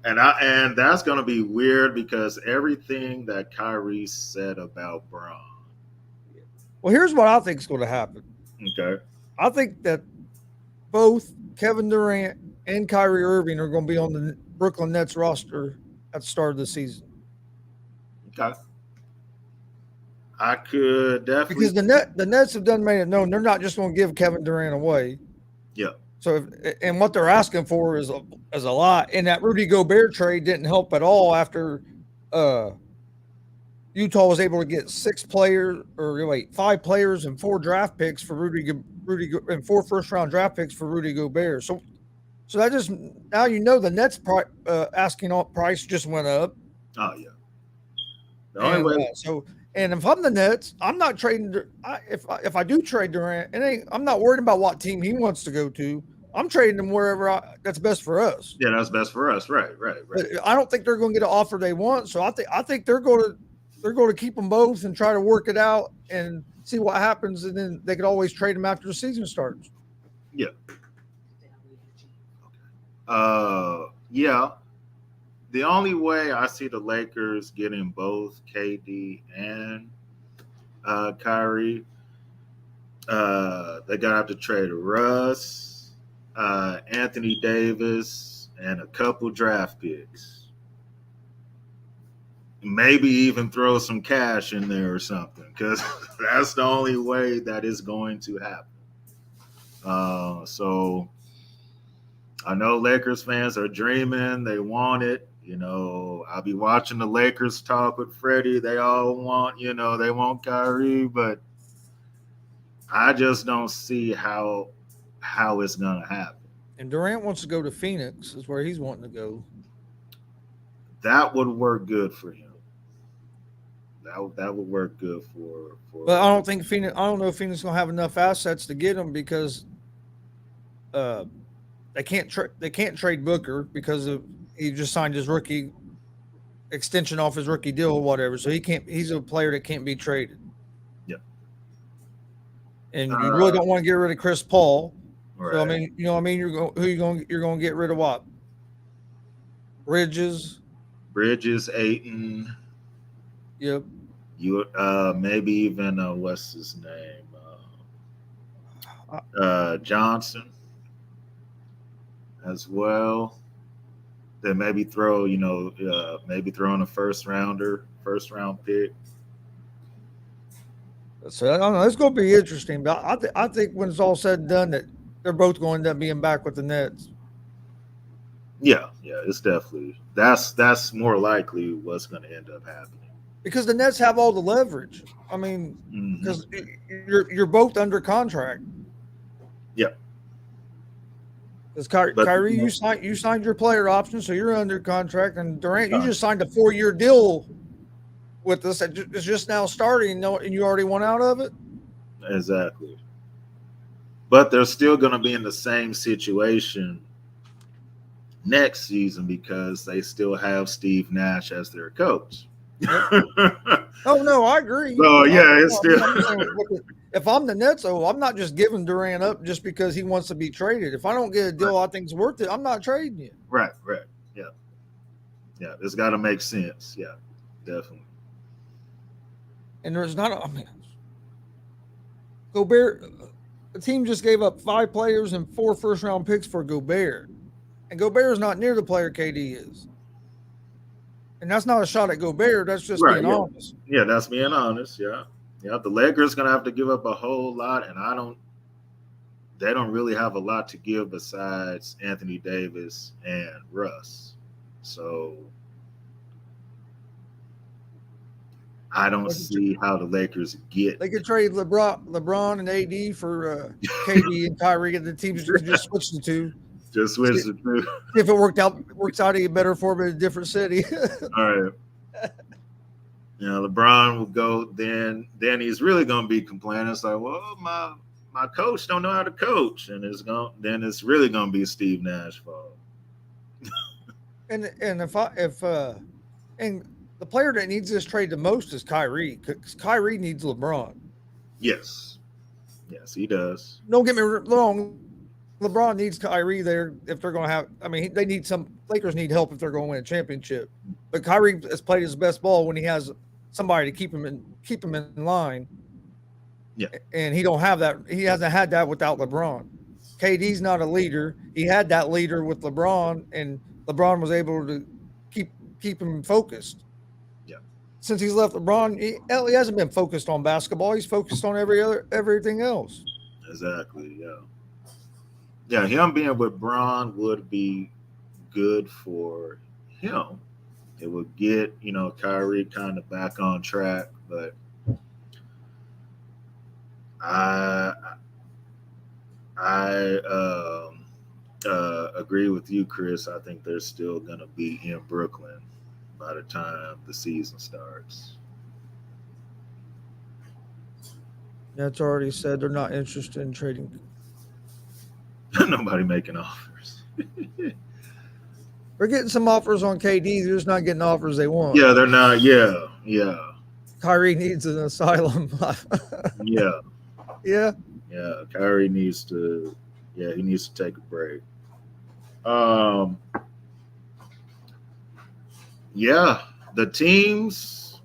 And that's gonna be weird because everything that Kyrie said about Braun. Well, here's what I think is going to happen. Okay. I think that both Kevin Durant and Kyrie Irving are going to be on the Brooklyn Nets roster at the start of the season. Okay. I could definitely because the Nets have done made it known they're not just going to give Kevin Durant away. Yeah. So and what they're asking for is a lot. And that Rudy Gobert trade didn't help at all after Utah was able to get 5 players and 4 draft picks for Rudy and 4 first-round draft picks for Rudy Gobert. So that just now the Nets asking price just went up. Oh yeah. The only way. And if I'm the Nets, I'm not trading. If I do trade Durant, I'm not worried about what team he wants to go to. I'm trading him wherever that's best for us. Yeah, that's best for us. Right. But I don't think they're going to get an offer they want. So I think they're going to keep them both and try to work it out and see what happens, and then they could always trade them after the season starts. Yeah. Yeah. The only way I see the Lakers getting both KD and Kyrie, they're gonna have to trade Russ, Anthony Davis, and a couple draft picks. Maybe even throw some cash in there or something, because that's the only way that is going to happen. So I know Lakers fans are dreaming. They want it. I'll be watching the Lakers talk with Freddie. They all want, they want Kyrie, but I just don't see how it's going to happen. And Durant wants to go to Phoenix, is where he's wanting to go. That would work good for him. That would work good for. But I don't think Phoenix. I don't know if Phoenix is going to have enough assets to get him because they can't trade Booker because he just signed his rookie extension off his rookie deal or whatever. So he can't. He's a player that can't be traded. Yeah. And you really don't want to get rid of Chris Paul. Right. So you're going to get rid of what? Bridges, Ayton. Yep. You maybe even what's his name? Johnson as well. Then maybe throw in a first round pick. So I don't know. It's going to be interesting, but I think when it's all said and done, that they're both going to end up being back with the Nets. Yeah, it's definitely that's more likely what's going to end up happening. Because the Nets have all the leverage. I mean, because you're both under contract. Yeah. Because Kyrie, you signed your player option, so you're under contract, and Durant, you just signed a 4-year deal with us. It's just now starting, and you already went out of it. Exactly. But they're still going to be in the same situation next season because they still have Steve Nash as their coach. Oh no, I agree. So yeah, it's still. If I'm the Nets, I'm not just giving Durant up just because he wants to be traded. If I don't get a deal I think's worth it, I'm not trading you. Right. Yeah. It's got to make sense. Yeah, definitely. And there's not. Gobert. The team just gave up 5 players and 4 first-round picks for Gobert, and Gobert is not near the player KD is. And that's not a shot at Gobert. That's just being honest. Yeah, that's being honest. Yeah. The Lakers gonna have to give up a whole lot, and they don't really have a lot to give besides Anthony Davis and Russ. So I don't see how the Lakers get. They could trade LeBron and AD for KD and Kyrie, and the teams just switch the two. Just switch the two. If it works out even better for them in a different city. All right. LeBron will go. Then he's really gonna be complaining. It's like, well, my coach don't know how to coach, and it's really gonna be Steve Nash's fault. And the player that needs this trade the most is Kyrie, because Kyrie needs LeBron. Yes, he does. Don't get me wrong. LeBron needs Kyrie there if they're going to have. I mean, they need some. Lakers need help if they're going to win a championship. But Kyrie has played his best ball when he has somebody to keep him in line. Yeah, and he don't have that. He hasn't had that without LeBron. KD's not a leader. He had that leader with LeBron, and LeBron was able to keep him focused. Yeah. Since he's left LeBron, he hasn't been focused on basketball. He's focused on everything else. Exactly. Yeah. Yeah, him being with Bron would be good for him. It would get, Kyrie kind of back on track, but I agree with you, Chris. I think they're still going to be in Brooklyn by the time the season starts. That's already said they're not interested in trading. Nobody making offers. They're getting some offers on KD. They're just not getting offers they want. Yeah, they're not. Yeah. Kyrie needs an asylum. Yeah. Yeah. Yeah. Kyrie needs to. Yeah, he needs to take a break. Yeah, the teams.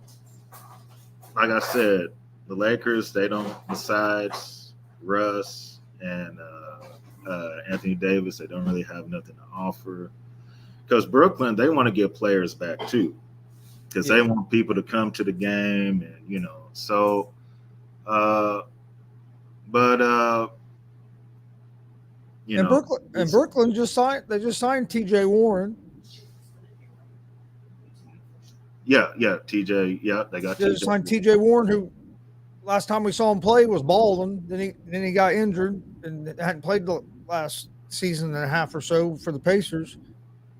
Like I said, the Lakers. They don't. Besides Russ and Anthony Davis, they don't really have nothing to offer. Because Brooklyn, they want to get players back too, because they want people to come to the game, and so. Brooklyn just signed. They just signed T.J. Warren. Yeah, TJ. Yeah, they got. They just signed T.J. Warren, who last time we saw him play was balling. Then he got injured and hadn't played the last season and a half or so for the Pacers.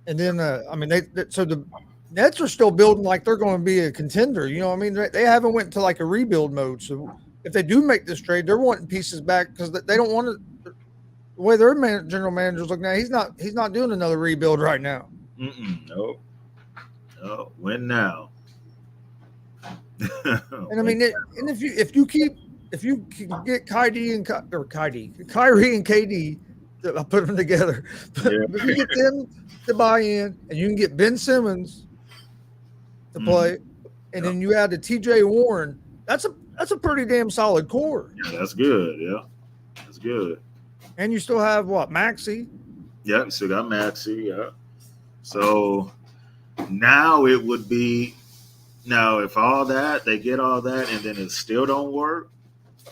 And then, so the Nets are still building like they're going to be a contender. You know what I mean? They haven't went to like a rebuild mode. So if they do make this trade, they're wanting pieces back because they don't want to. The way their general manager's looking at it, he's not doing another rebuild right now. No. Win now. And I mean, if you can get Kyrie and KD, I'll put them together. If you get them to buy in, and you can get Ben Simmons to play, and then you add the T.J. Warren, that's a pretty damn solid core. Yeah, that's good. Yeah, that's good. And you still have Maxey? Yeah, you still got Maxey. Yeah. So now it would be if all that they get all that, and then it still don't work,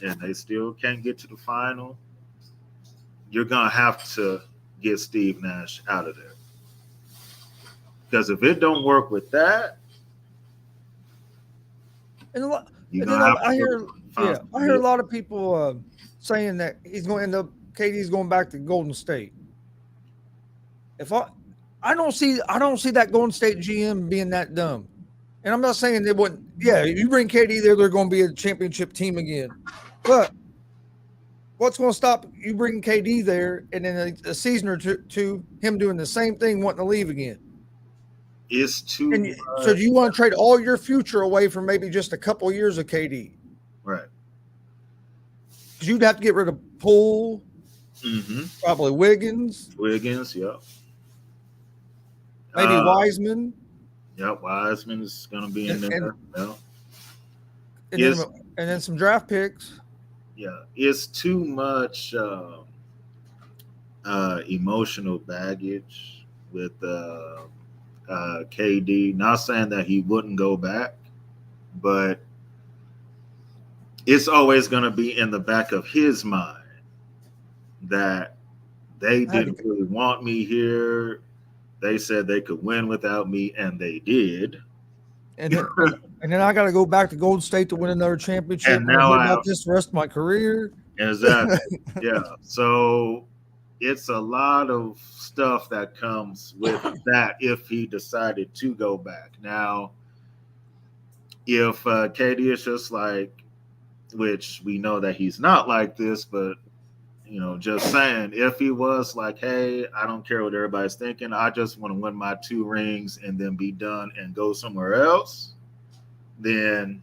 and they still can't get to the final, you're gonna have to get Steve Nash out of there. Because if it don't work with that, I hear a lot of people saying that he's going to end up. KD's going back to Golden State. I don't see that Golden State GM being that dumb. And I'm not saying they wouldn't. Yeah, you bring KD there, they're going to be a championship team again. But what's going to stop you bringing KD there and then a season or two him doing the same thing, wanting to leave again? It's too. So do you want to trade all your future away for maybe just a couple of years of KD? Right. Because you'd have to get rid of Poole, probably Wiggins, yeah. Maybe Wiseman. Yeah, Wiseman is going to be in there. And then some draft picks. Yeah, it's too much emotional baggage with KD. Not saying that he wouldn't go back, but it's always going to be in the back of his mind that they didn't really want me here. They said they could win without me, and they did. And then I got to go back to Golden State to win another championship. And now I have just the rest of my career. Exactly. Yeah. So it's a lot of stuff that comes with that if he decided to go back. Now, if KD is just like, which we know that he's not like this, but just saying, if he was like, hey, I don't care what everybody's thinking, I just want to win my 2 rings and then be done and go somewhere else, then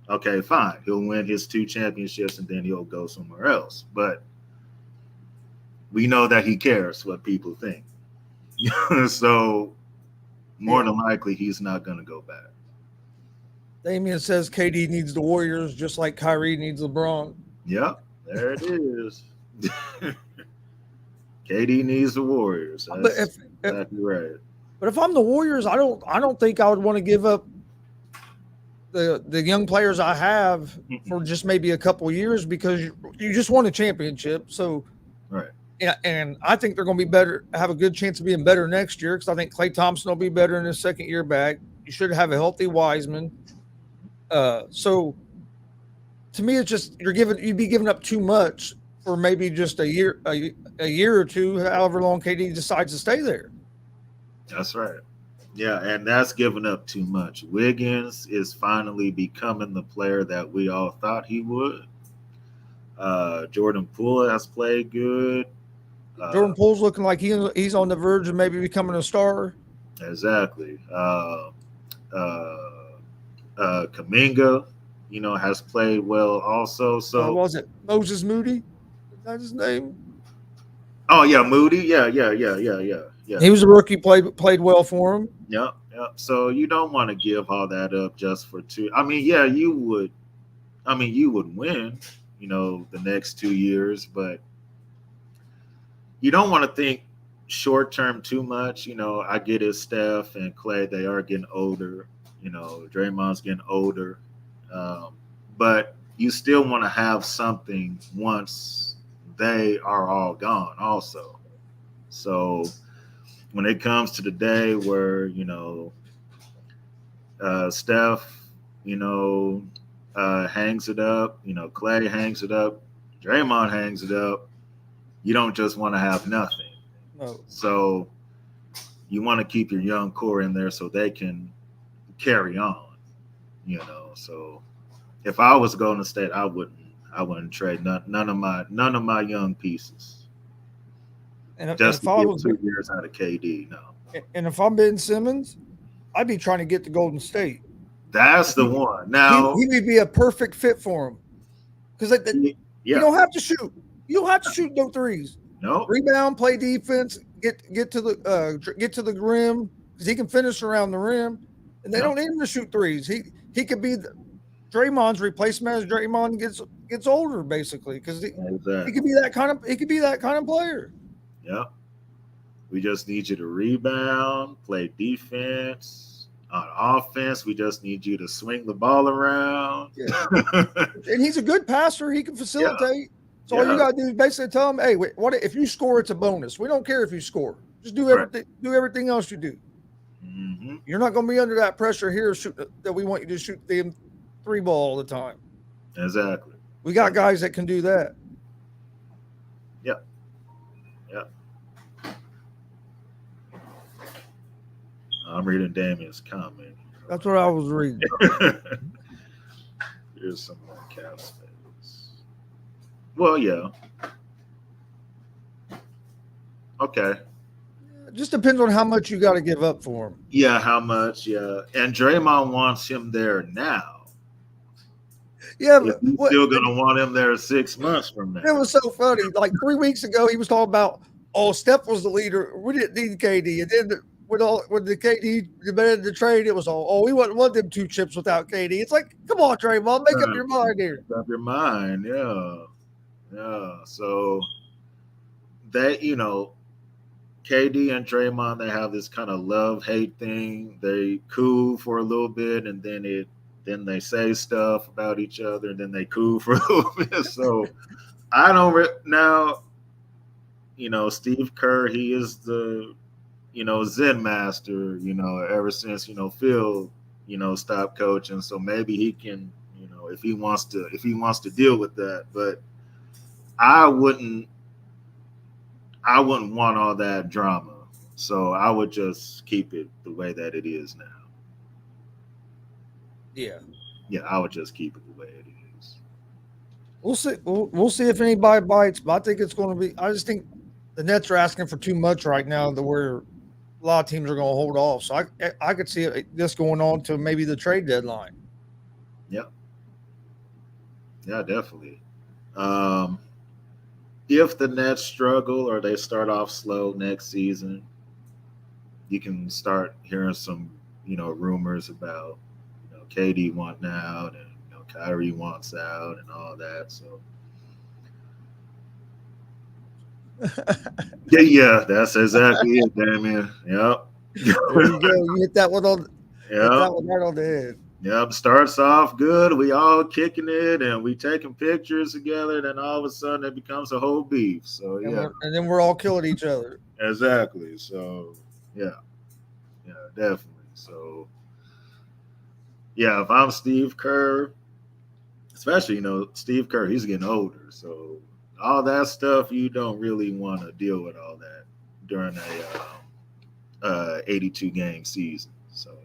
okay, fine. He'll win his 2 championships and then he'll go somewhere else. But we know that he cares what people think. So more than likely, he's not going to go back. Damien says KD needs the Warriors just like Kyrie needs LeBron. Yep, there it is. KD needs the Warriors. That's exactly right. But if I'm the Warriors, I don't think I would want to give up the young players I have for just maybe a couple of years, because you just won a championship. So, right. And I think they're going to be better, have a good chance of being better next year, because I think Klay Thompson will be better in his second year back. You should have a healthy Wiseman. So to me, it's just you'd be giving up too much for maybe just a year or two, however long KD decides to stay there. That's right. Yeah, and that's giving up too much. Wiggins is finally becoming the player that we all thought he would. Jordan Poole has played good. Jordan Poole's looking like he's on the verge of maybe becoming a star. Exactly. Kuminga, has played well also. So was it Moses Moody? Is that his name? Oh yeah, Moody. Yeah. He was a rookie, played well for him. Yep. So you don't want to give all that up just for 2. I mean, yeah, you would. I mean, you would win, the next 2 years, but you don't want to think short term too much. I get it, Steph and Klay, they are getting older. Draymond's getting older, but you still want to have something once they are all gone also. So when it comes to the day where, Steph, hangs it up, Klay hangs it up, Draymond hangs it up, you don't just want to have nothing. No. So you want to keep your young core in there so they can carry on, So if I was Golden State, I wouldn't trade none of my young pieces. And just to get 2 years out of KD, no. And if I'm Ben Simmons, I'd be trying to get to Golden State. That's the one. Now he would be a perfect fit for him, because you don't have to shoot. You don't have to shoot no threes. No. Rebound, play defense, get to the rim, because he can finish around the rim, and they don't need him to shoot threes. He could be Draymond's replacement as Draymond gets older, basically, because he could be that kind of player. Yeah. We just need you to rebound, play defense. On offense, we just need you to swing the ball around. Yeah. And he's a good passer. He can facilitate. Yeah. So all you got to do is basically tell him, hey, what if you score, it's a bonus. We don't care if you score. Just do everything. Right. Do everything else you do. Mm-hmm. You're not going to be under that pressure here that we want you to shoot the 3 ball all the time. Exactly. We got guys that can do that. Yep. I'm reading Damien's comment. That's what I was reading. Here's some more cap space. Well, yeah. Okay. It just depends on how much you got to give up for him. Yeah, how much, yeah. And Draymond wants him there now. Yeah, but he's still going to want him there 6 months from now. It was so funny. Like 3 weeks ago, he was talking about, Steph was the leader. We didn't need KD. And then when the KD demanded the trade, it was we wouldn't want them 2 chips without KD. It's like, come on, Draymond, make up your mind here. Make up your mind, yeah. So they, KD and Draymond, they have this kind of love-hate thing. They cool for a little bit, and then they say stuff about each other, and then they cool for a little bit. So I don't now. Steve Kerr, he is the Zen master, ever since, Phil, stopped coaching. So maybe he can, if he wants to deal with that. But I wouldn't want all that drama. So I would just keep it the way that it is now. Yeah. Yeah, I would just keep it the way it is. We'll see. We'll see if anybody bites, but I think it's going to be. I just think the Nets are asking for too much right now, to where a lot of teams are going to hold off. So I could see this going on to maybe the trade deadline. Yeah, yeah, definitely. If the Nets struggle or they start off slow next season, you can start hearing some, rumors about, KD wanting out and Kyrie wants out and all that. So yeah, that's exactly it, Damien. Yep. There you go. You hit that one on. Hit Yep. that one right on the head. Yep. Starts off good. We all kicking it and we taking pictures together. Then all of a sudden it becomes a whole beef. So yeah. And then we're all killing each other. Exactly. So yeah. Yeah, definitely. So yeah, if I'm Steve Kerr, especially, Steve Kerr, he's getting older. So all that stuff, you don't really want to deal with all that during a 82 game season. So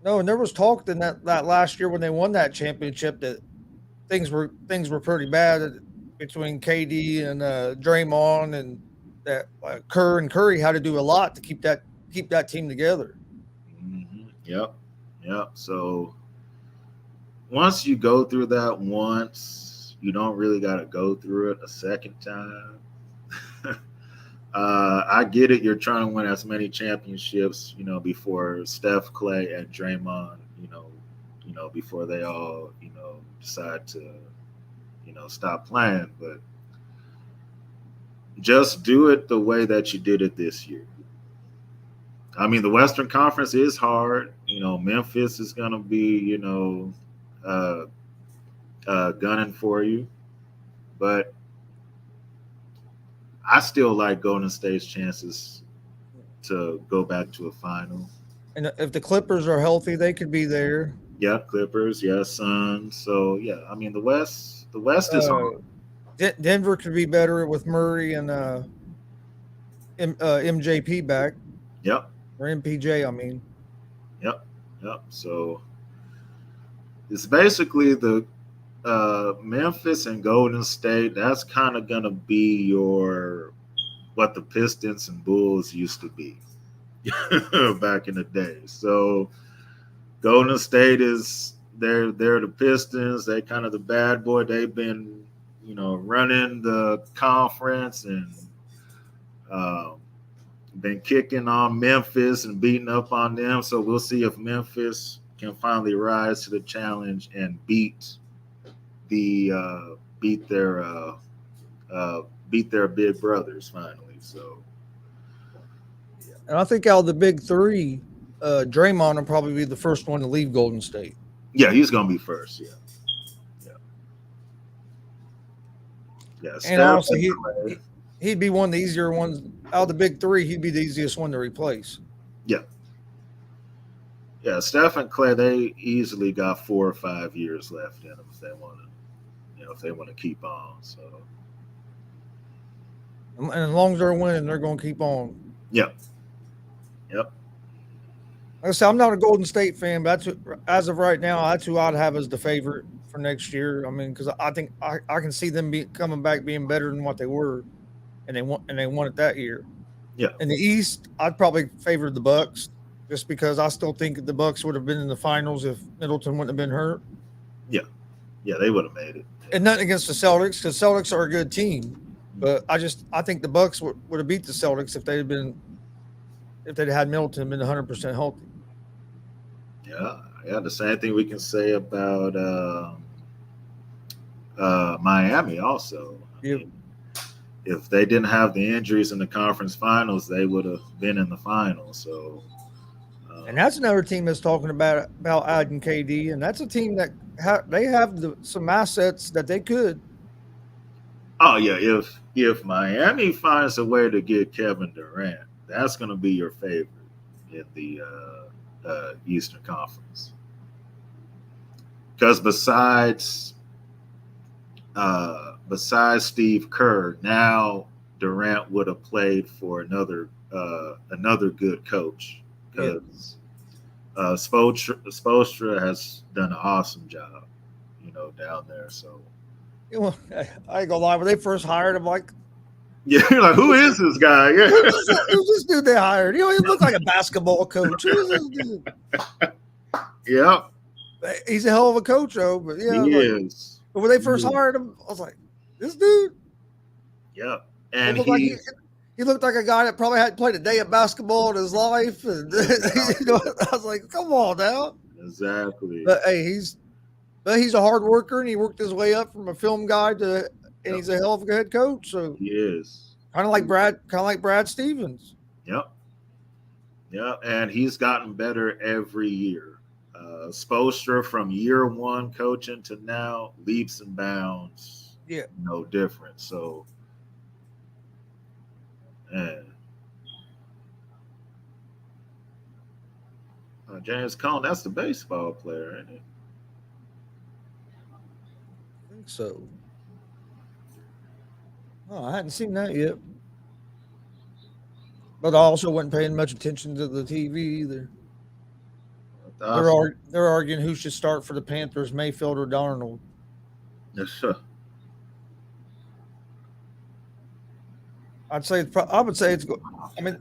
No, and there was talk in that last year when they won that championship that things were pretty bad between KD and Draymond, and that Kerr and Curry had to do a lot to keep that team together. Yep. So once you go through that once, you don't really got to go through it a second time. I get it. You're trying to win as many championships, before Steph, Clay, and Draymond, before they all, decide to, stop playing. But just do it the way that you did it this year. I mean, the Western Conference is hard. Memphis is going to be, gunning for you. But I still like Golden State's chances to go back to a final. And if the Clippers are healthy, they could be there. Yeah, Clippers. Yeah, Suns. So yeah, I mean the West is hard. Denver could be better with Murray and MJP back. Yep. Or MPJ, I mean. Yep. So it's basically the Memphis and Golden State. That's kind of gonna be what the Pistons and Bulls used to be back in the day. So Golden State they're the Pistons. They kind of the bad boy. They've been running the conference and been kicking on Memphis and beating up on them. So we'll see if Memphis can finally rise to the challenge and beat their big brothers finally. So, and I think out of the big three, Draymond will probably be the first one to leave Golden State. Yeah, he's gonna be first. Yeah. And honestly, he'd be one of the easier ones out of the big three. He'd be the easiest one to replace. Yeah, Steph and Clay, they easily got 4 or 5 years left in them if they want to, keep on. So, and as long as they're winning, they're going to keep on. Yep. Like I said, I'm not a Golden State fan, but as of right now, that's who I'd have as the favorite for next year. I mean, because I think I can see them coming back being better than what they were, and they won it that year. Yeah. In the East, I'd probably favor the Bucks, just because I still think the Bucks would have been in the finals if Middleton wouldn't have been hurt. Yeah, they would have made it. And nothing against the Celtics, because Celtics are a good team, but I think the Bucks would have beat the Celtics if they'd had Middleton been 100% healthy. Yeah, the same thing we can say about Miami also. If they didn't have the injuries in the conference finals, they would have been in the finals. So, and that's another team that's talking about adding KD, and that's a team that they have some assets that they could. Oh yeah, if Miami finds a way to get Kevin Durant, that's going to be your favorite in the Eastern Conference. Because besides Steve Kerr, now Durant would have played for another good coach, because Spoelstra has done an awesome job, down there. So You know, I ain't gonna lie. When they first hired him, like, Yeah, like who is this guy? Yeah, who's this dude they hired? You know, he looked like a basketball coach. Who is this dude? yeah, He's a hell of a coach, though. But yeah, he like, is. but when they first He is. hired him, I was like, this dude. Yeah, He and looked like he looked like a guy that probably hadn't played a day of basketball in his life. And you know, I was like, come on now. exactly. But hey, he's a hard worker, and he worked his way up from a film guy to, and he's a hell of a head coach. So He is. kind of like Brad Stevens. Yep. Yeah, and he's gotten better every year. Spoelstra from year one coaching to now, leaps and bounds. Yeah. No difference. So, man. James Cone, that's the baseball player, isn't it? I think so. Oh, I hadn't seen that yet. But I also wasn't paying much attention to the TV either. They're arguing who should start for the Panthers, Mayfield or Darnold. Yes, sir. I would say it's. I mean,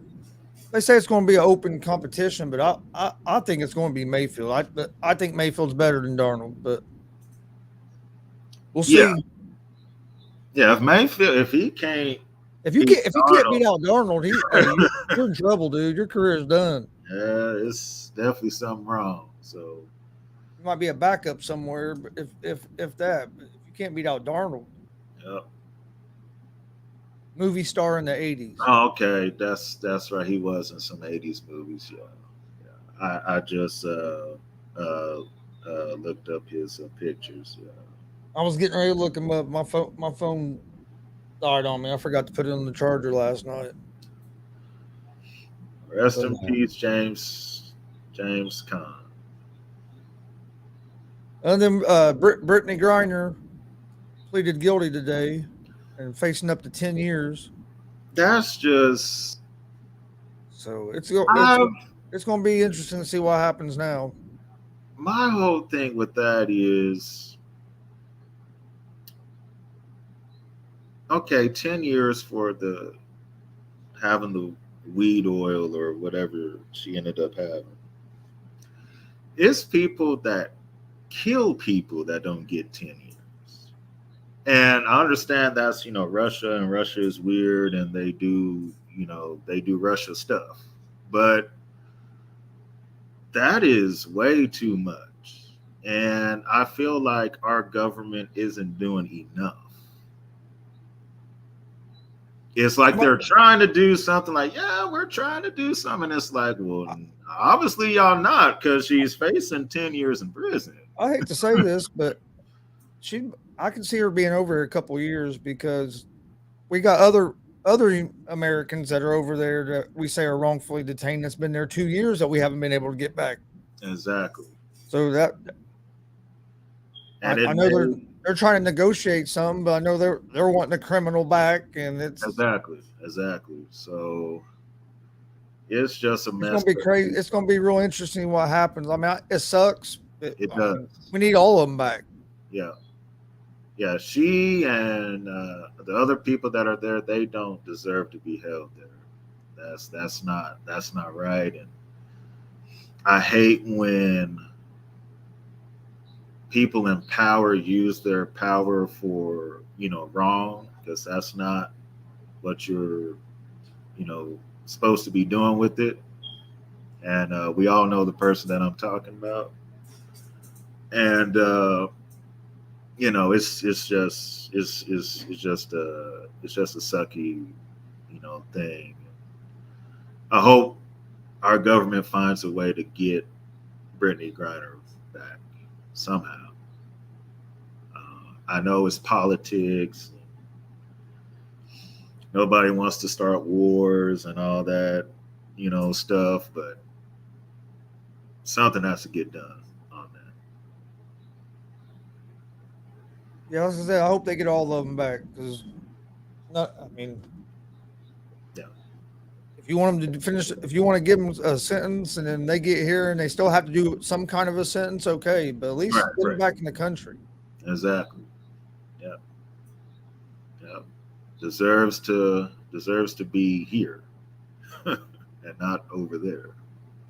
they say it's going to be an open competition, but I think it's going to be Mayfield. I think Mayfield's better than Darnold, but we'll see. Yeah, if Mayfield, if he can't beat out Darnold, you're in trouble, dude. Your career is done. Yeah, it's definitely something wrong. So you might be a backup somewhere, but if that, but if you can't beat out Darnold. Yep. Movie star in the 80s. Oh, okay. That's right. He was in some 80s movies. Yeah. I just looked up his pictures. Yeah. I was getting ready to look him up. My phone died on me. I forgot to put it on the charger last night. Rest in peace, James Caan. And then Brittany Griner pleaded guilty today and facing up to 10 years. That's just so it's going to be interesting to see what happens now. My whole thing with that is, okay, 10 years for having the weed oil or whatever she ended up having. It's people that kill people that don't get 10 years. And I understand that's, Russia, and Russia is weird and they do Russia stuff. But that is way too much. And I feel like our government isn't doing enough. It's like they're trying to do something like, yeah, we're trying to do something. It's like, well, obviously y'all not, because she's facing 10 years in prison. I hate to say this, but I can see her being over here a couple of years because we got other Americans that are over there that we say are wrongfully detained that's been there 2 years that we haven't been able to get back. Exactly. So that I know they're trying to negotiate some, but I know they're wanting a criminal back, and it's exactly. So it's just a mess. It's gonna be crazy. It's gonna be real interesting what happens. I mean, it sucks. It does. We need all of them back. Yeah. She and the other people that are there, they don't deserve to be held there. That's not right. And I hate when people in power use their power for, wrong, because that's not what you're, supposed to be doing with it. And we all know the person that I'm talking about. And it's just a sucky, thing. I hope our government finds a way to get Brittany Griner back somehow. I know it's politics. Nobody wants to start wars and all that, stuff, but something has to get done on that. Yeah, as I said, I hope they get all of them back because, if you want them to finish, if you want to give them a sentence and then they get here and they still have to do some kind of a sentence, okay, but at least get them back in the country. Exactly. Yeah. deserves to be here and not over there.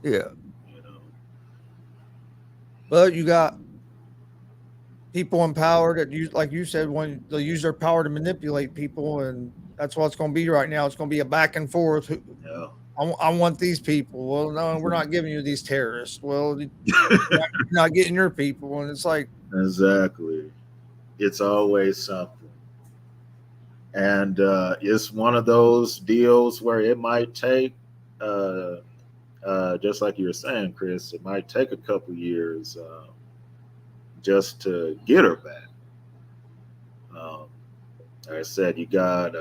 Yeah. You know. But you got people in power that use, like you said, when they'll use their power to manipulate people, and that's what it's going to be right now. It's going to be a back and forth. Yeah. I want these people. Well, no, we're not giving you these terrorists. Well, you're not getting your people, and it's like Exactly. It's always something. And it's one of those deals where it might take, just like you were saying, Chris, it might take a couple years just to get her back. Like I said, you got.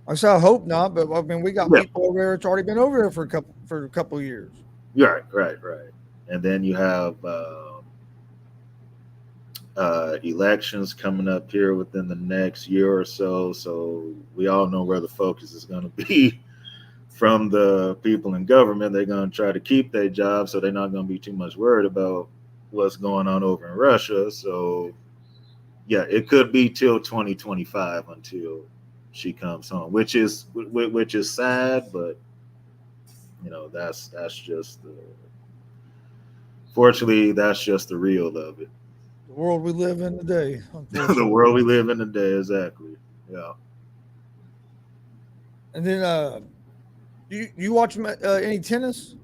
I said, I hope not, but I mean, we got people over there that's already been over there for a couple of years. Right. And then you have elections coming up here within the next year or so. So we all know where the focus is going to be from the people in government. They're going to try to keep their jobs, so they're not going to be too much worried about what's going on over in Russia. So yeah, it could be till 2025 until she comes home, which is sad, but you know, that's just fortunately, that's just the real of it. The world we live in today. The world we live in today, exactly. Yeah. And then, you watch any tennis?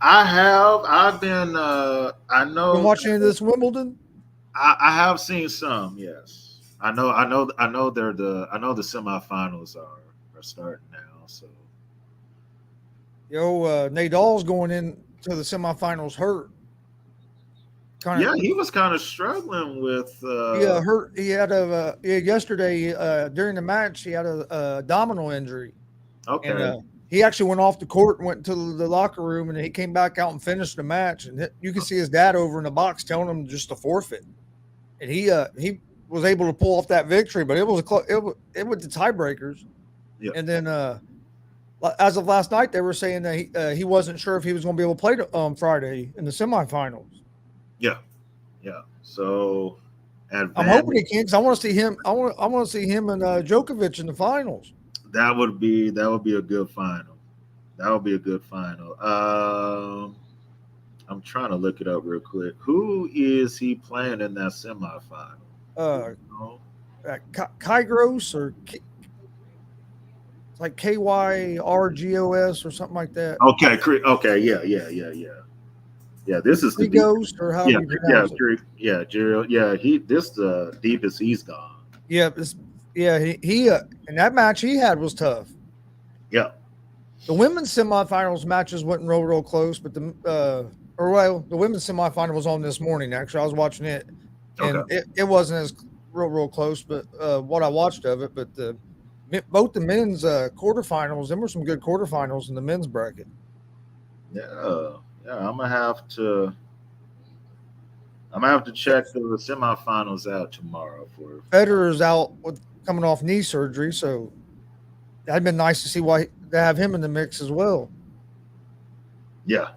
I have. I've been. I know. Been watching any of this Wimbledon? I have seen some. Yes. I know. They're the. I know the semifinals are starting now. So. Nadal's going into the semifinals hurt. He was kind of struggling with. Hurt. He had yesterday during the match. He had a abdominal injury. Okay. And, he actually went off the court and went to the locker room, and he came back out and finished the match. And you can see his dad over in the box telling him just to forfeit. And he was able to pull off that victory, but it went to tiebreakers. Yeah. And then as of last night, they were saying that he wasn't sure if he was going to be able to play Friday in the semifinals. Yeah. So, I'm hoping he can, because I want to see him. I want to see him and Djokovic in the finals. That would be a good final. That would be a good final. I'm trying to look it up real quick. Who is he playing in that semifinal? Kyrgios or it's like Kyrgos or something like that. Okay. Yeah, this is the deepest. Or how you pronounce it. Yeah, this the deepest he's gone. Yeah, he in that match he had was tough. Yeah. The women's semifinals matches wasn't real close, but the women's semifinal was on this morning. Actually, I was watching it, and it wasn't as real close. But what I watched of it, but both the men's quarterfinals, there were some good quarterfinals in the men's bracket. Yeah. I'm gonna have to check the semifinals out tomorrow. For Federer's out coming off knee surgery, so that'd been nice to see to have him in the mix as well. Yeah.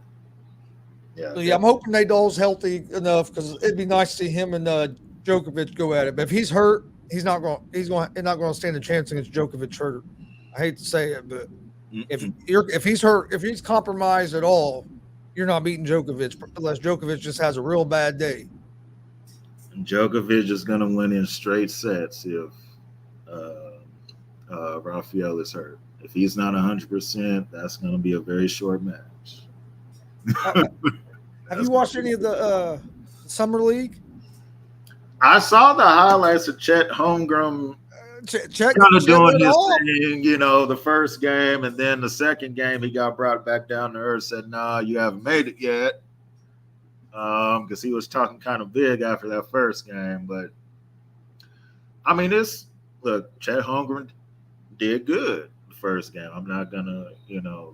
So, I'm hoping Nadal's healthy enough, because it'd be nice to see him and Djokovic go at it. But if he's hurt, he's not going to stand a chance against Djokovic hurt. I hate to say it, but if he's hurt, if he's compromised at all, you're not beating Djokovic unless Djokovic just has a real bad day. And Djokovic is going to win in straight sets if Rafael is hurt. If he's not 100%, that's going to be a very short match. Have you watched any of the Summer League? I saw the highlights of Chet Holmgren kind of doing his thing, the first game, and then the second game he got brought back down to earth, said, "Nah, you haven't made it yet," because he was talking kind of big after that first game. But I mean, Chet Holmgren did good the first game. I'm not gonna,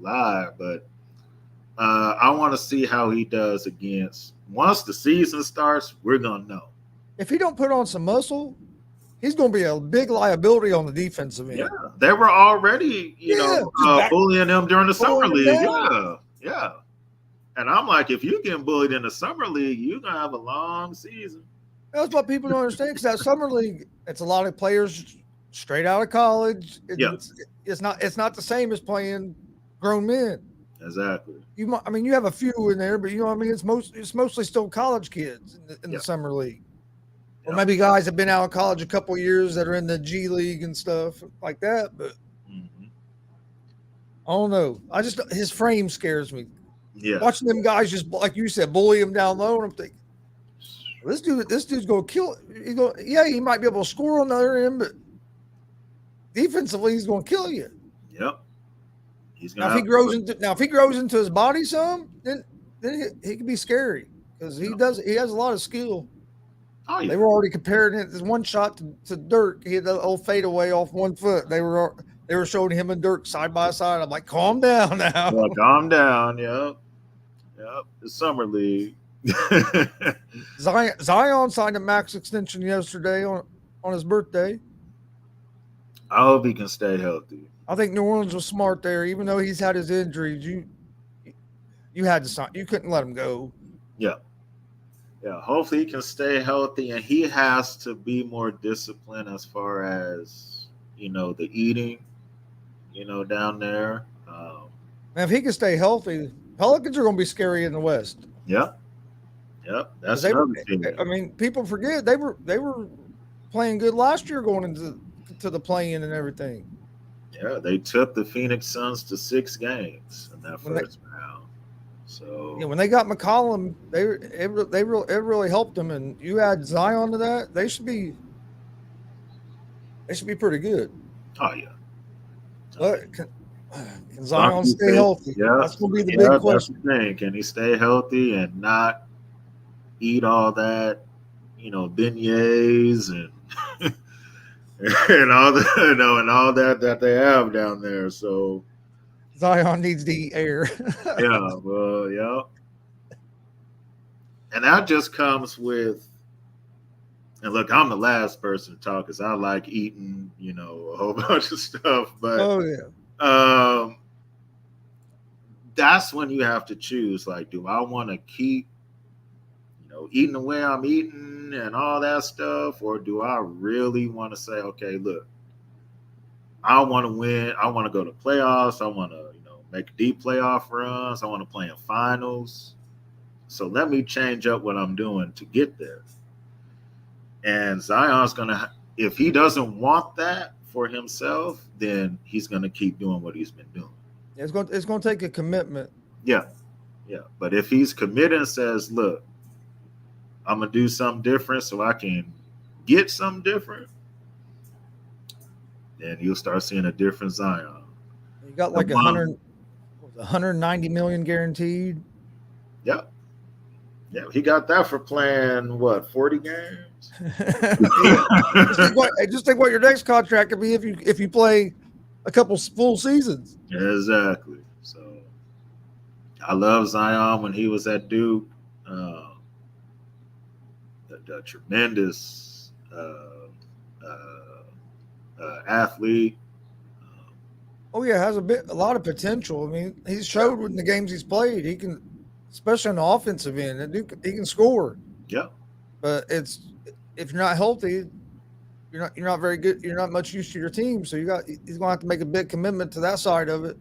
lie, but I want to see how he does against. Once the season starts, we're gonna know. If he don't put on some muscle, he's going to be a big liability on the defensive end. Yeah, they were already, bullying him during the summer league. Yeah. And I'm like, if you get bullied in the summer league, you're gonna have a long season. That's what people don't understand, because that summer league, it's a lot of players straight out of college. Yeah. It's not the same as playing grown men. Exactly. I mean, you have a few in there, but you know what I mean. It's mostly still college kids in the summer league, or maybe guys have been out of college a couple of years that are in the G League and stuff like that. But I don't know. His frame scares me. Yeah. Watching them guys just like you said, bully him down low, and I'm thinking, this dude's gonna kill. He might be able to score on the other end, but defensively, he's gonna kill you. Yep. He's Now, if he grows into his body some, then he can be scary because he has a lot of skill. Oh, yeah. They were already comparing it. There's one shot to Dirk. He had the old fadeaway off 1 foot. They were showing him and Dirk side by side. I'm like, calm down now. Yeah, calm down. Yep. The summer league. Zion signed a max extension yesterday on his birthday. I hope he can stay healthy. I think New Orleans was smart there, even though he's had his injuries. You had to sign. You couldn't let him go. Yeah. Hopefully he can stay healthy, and he has to be more disciplined as far as the eating. Down there. Man, if he can stay healthy, Pelicans are going to be scary in the West. Yep. That's another thing. I mean, people forget they were playing good last year going into the play-in and everything. Yeah, they took the Phoenix Suns to 6 games in that first round. So when they got McCollum, it really helped them. And you add Zion to that, they should be pretty good. Oh yeah. But can Zion stay healthy? Yeah, that's going to be the big question. That's the thing. Can he stay healthy and not eat all that, beignets and and all the and all that they have down there? So Zion needs to eat air. And that just comes with. And look, I'm the last person to talk because I like eating, a whole bunch of stuff. But that's when you have to choose. Like, do I want to keep, eating the way I'm eating and all that stuff, or do I really want to say, okay, look, I want to win. I want to go to playoffs. I want to, make deep playoff runs. I want to play in finals. So let me change up what I'm doing to get there. And Zion's if he doesn't want that for himself, then he's going to keep doing what he's been doing. It's going to take a commitment. Yeah. But if he's committed and says, look, I'm going to do something different so I can get something different, then you'll start seeing a different Zion. You got like 190 million guaranteed. Yeah, he got that for playing 40 games. Just think what your next contract could be if you play a couple full seasons. Exactly. So I love Zion when he was at Duke. The tremendous athlete. Has a lot of potential. I mean, he's showed in the games he's played. He can, especially on the offensive end, he can score. Yeah. But if you're not healthy, you're not very good. You're not much used to your team, so he's going to have to make a big commitment to that side of it.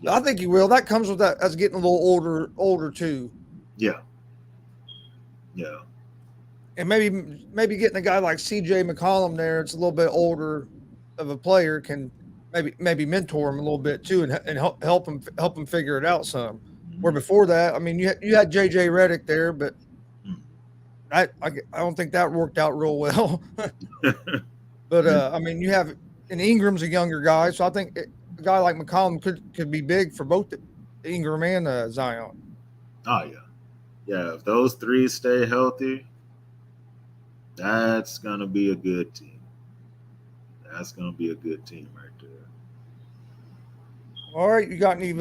Yeah. I think he will. That comes with that as getting a little older too. Yeah. And maybe getting a guy like C.J. McCollum there, it's a little bit older of a player, can maybe mentor him a little bit too, and help him figure it out some. Mm-hmm. Where before that, I mean, you had J.J. Redick there, but I don't think that worked out real well. But I mean, you have, and Ingram's a younger guy, so I think a guy like McCollum could be big for both Ingram and Zion. Oh yeah. If those three stay healthy, that's gonna be a good team. That's gonna be a good team right there. All right, you got any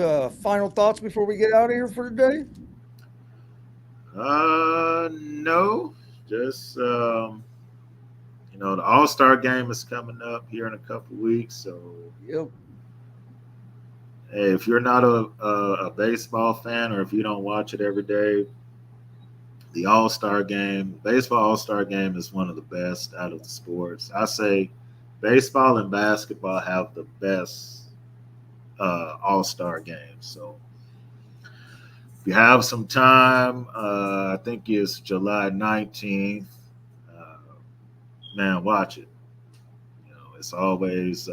final thoughts before we get out of here for today? No, just the All-Star game is coming up here in a couple weeks, so yep. Hey, if you're not a baseball fan, or if you don't watch it every day, the baseball All-Star game is one of the best out of the sports. I say baseball and basketball have the best all-star games. So if you have some time, I think it's July 19th. Man, watch it. You know, it's always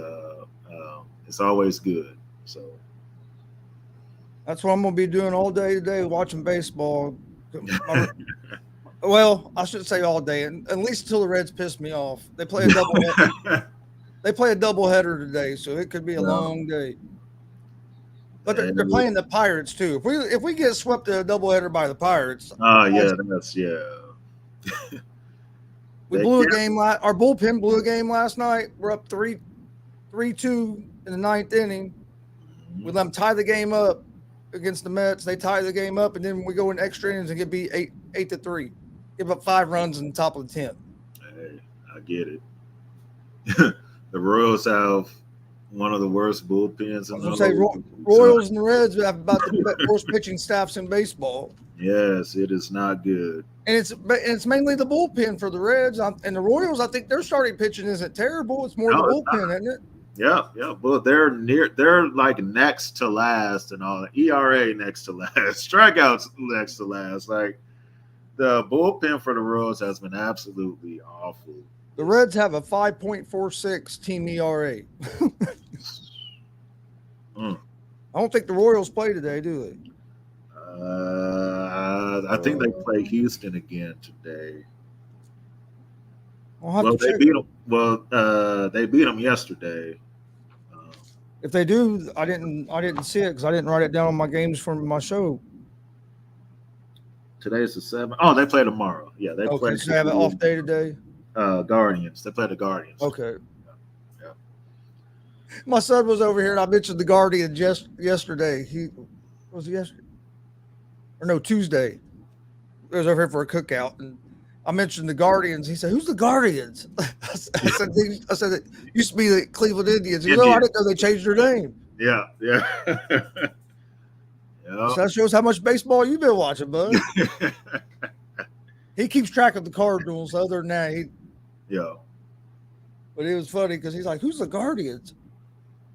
good. So That's what I'm going to be doing all day today, watching baseball. Well, I shouldn't say all day, at least until the Reds piss me off. They play a double. They play a doubleheader today, so it could be a long day. But they're playing the Pirates too. If we get swept in a doubleheader by the Pirates, we blew a game. Our bullpen blew a game last night. We're up 3-2 in the ninth inning. We let them tie the game up against the Mets. They tie the game up, and then we go in extra innings and get beat 8-3. Give up 5 runs in the top of the 10th. Hey, I get it. The Royals have one of the worst bullpens in the league. Royals and the Reds have about the worst pitching staffs in baseball. Yes, it is not good. And it's mainly the bullpen for the Reds. And the Royals, I think their starting pitching isn't terrible. It's more the bullpen, isn't it? Yeah. But they're like next to last and all. ERA next to last, strikeouts next to last. Like the bullpen for the Royals has been absolutely awful. The Reds have a 5.46 team ERA. I don't think the Royals play today, do they? I think they play Houston again today. They beat them. They beat them yesterday. If they do, I didn't see it because I didn't write it down on my games from my show. Today's the 7th. Oh, they play tomorrow. Yeah, they play. So they have an off day today. Guardians. They play the Guardians. Okay. Yeah. My son was over here, and I mentioned the Guardians yesterday. Tuesday. He was over here for a cookout, and I mentioned the Guardians. He said, "Who's the Guardians?" I said, "It used to be the Cleveland Indians." He goes, "Oh, I didn't know they changed their name." Yeah. So that shows how much baseball you've been watching, bud. He keeps track of the Cardinals. Other than that, But it was funny because he's like, "Who's the Guardians?"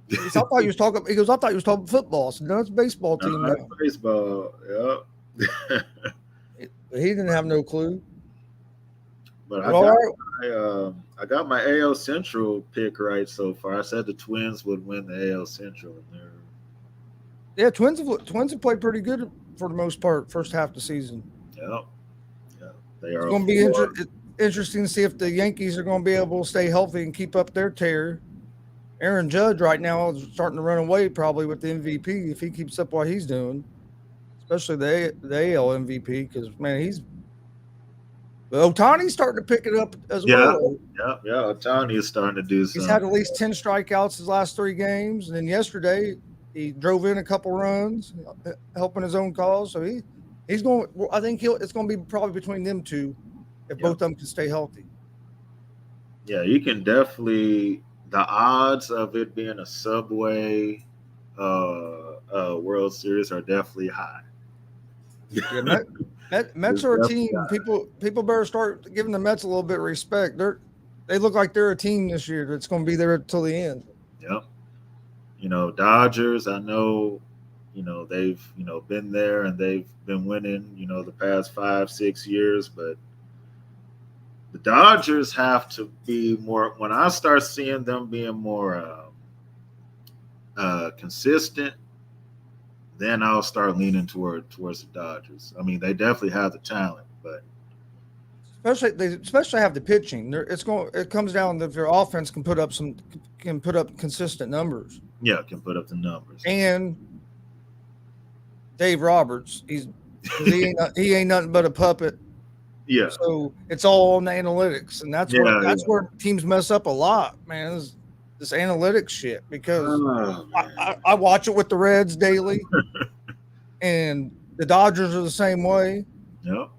He goes, I thought he was talking football. So no, it's a baseball team now. Baseball, yeah. But he didn't have no clue. But I got my AL Central pick right so far. I said the Twins would win the AL Central. Yeah, Twins have played pretty good for the most part first half of the season. Yeah, they are. It's going to be interesting to see if the Yankees are going to be able to stay healthy and keep up their tear. Aaron Judge right now is starting to run away probably with the MVP if he keeps up what he's doing, especially the AL MVP because, man, Ohtani's starting to pick it up as well. Yeah, Ohtani is starting to do something. He's had at least 10 strikeouts his last 3 games, and then yesterday he drove in a couple runs, helping his own cause. So he's going. I think it's going to be probably between them two if both of them can stay healthy. Yeah, you can definitely. The odds of it being a Subway World Series are definitely high. Yeah, Mets are a team. People better start giving the Mets a little bit of respect. They look like they're a team this year that's going to be there until the end. Yep. Dodgers. I know. They've been there and they've been winning. The past 5-6 years, but the Dodgers have to be more. When I start seeing them being more consistent, then I'll start leaning towards the Dodgers. I mean, they definitely have the talent, but especially have the pitching. It comes down to if their offense can put up consistent numbers. Yeah, can put up the numbers. And Dave Roberts, he ain't nothing but a puppet. Yeah. So it's all on the analytics, and that's where teams mess up a lot, man. This analytics shit because I watch it with the Reds daily, and the Dodgers are the same way. Yep.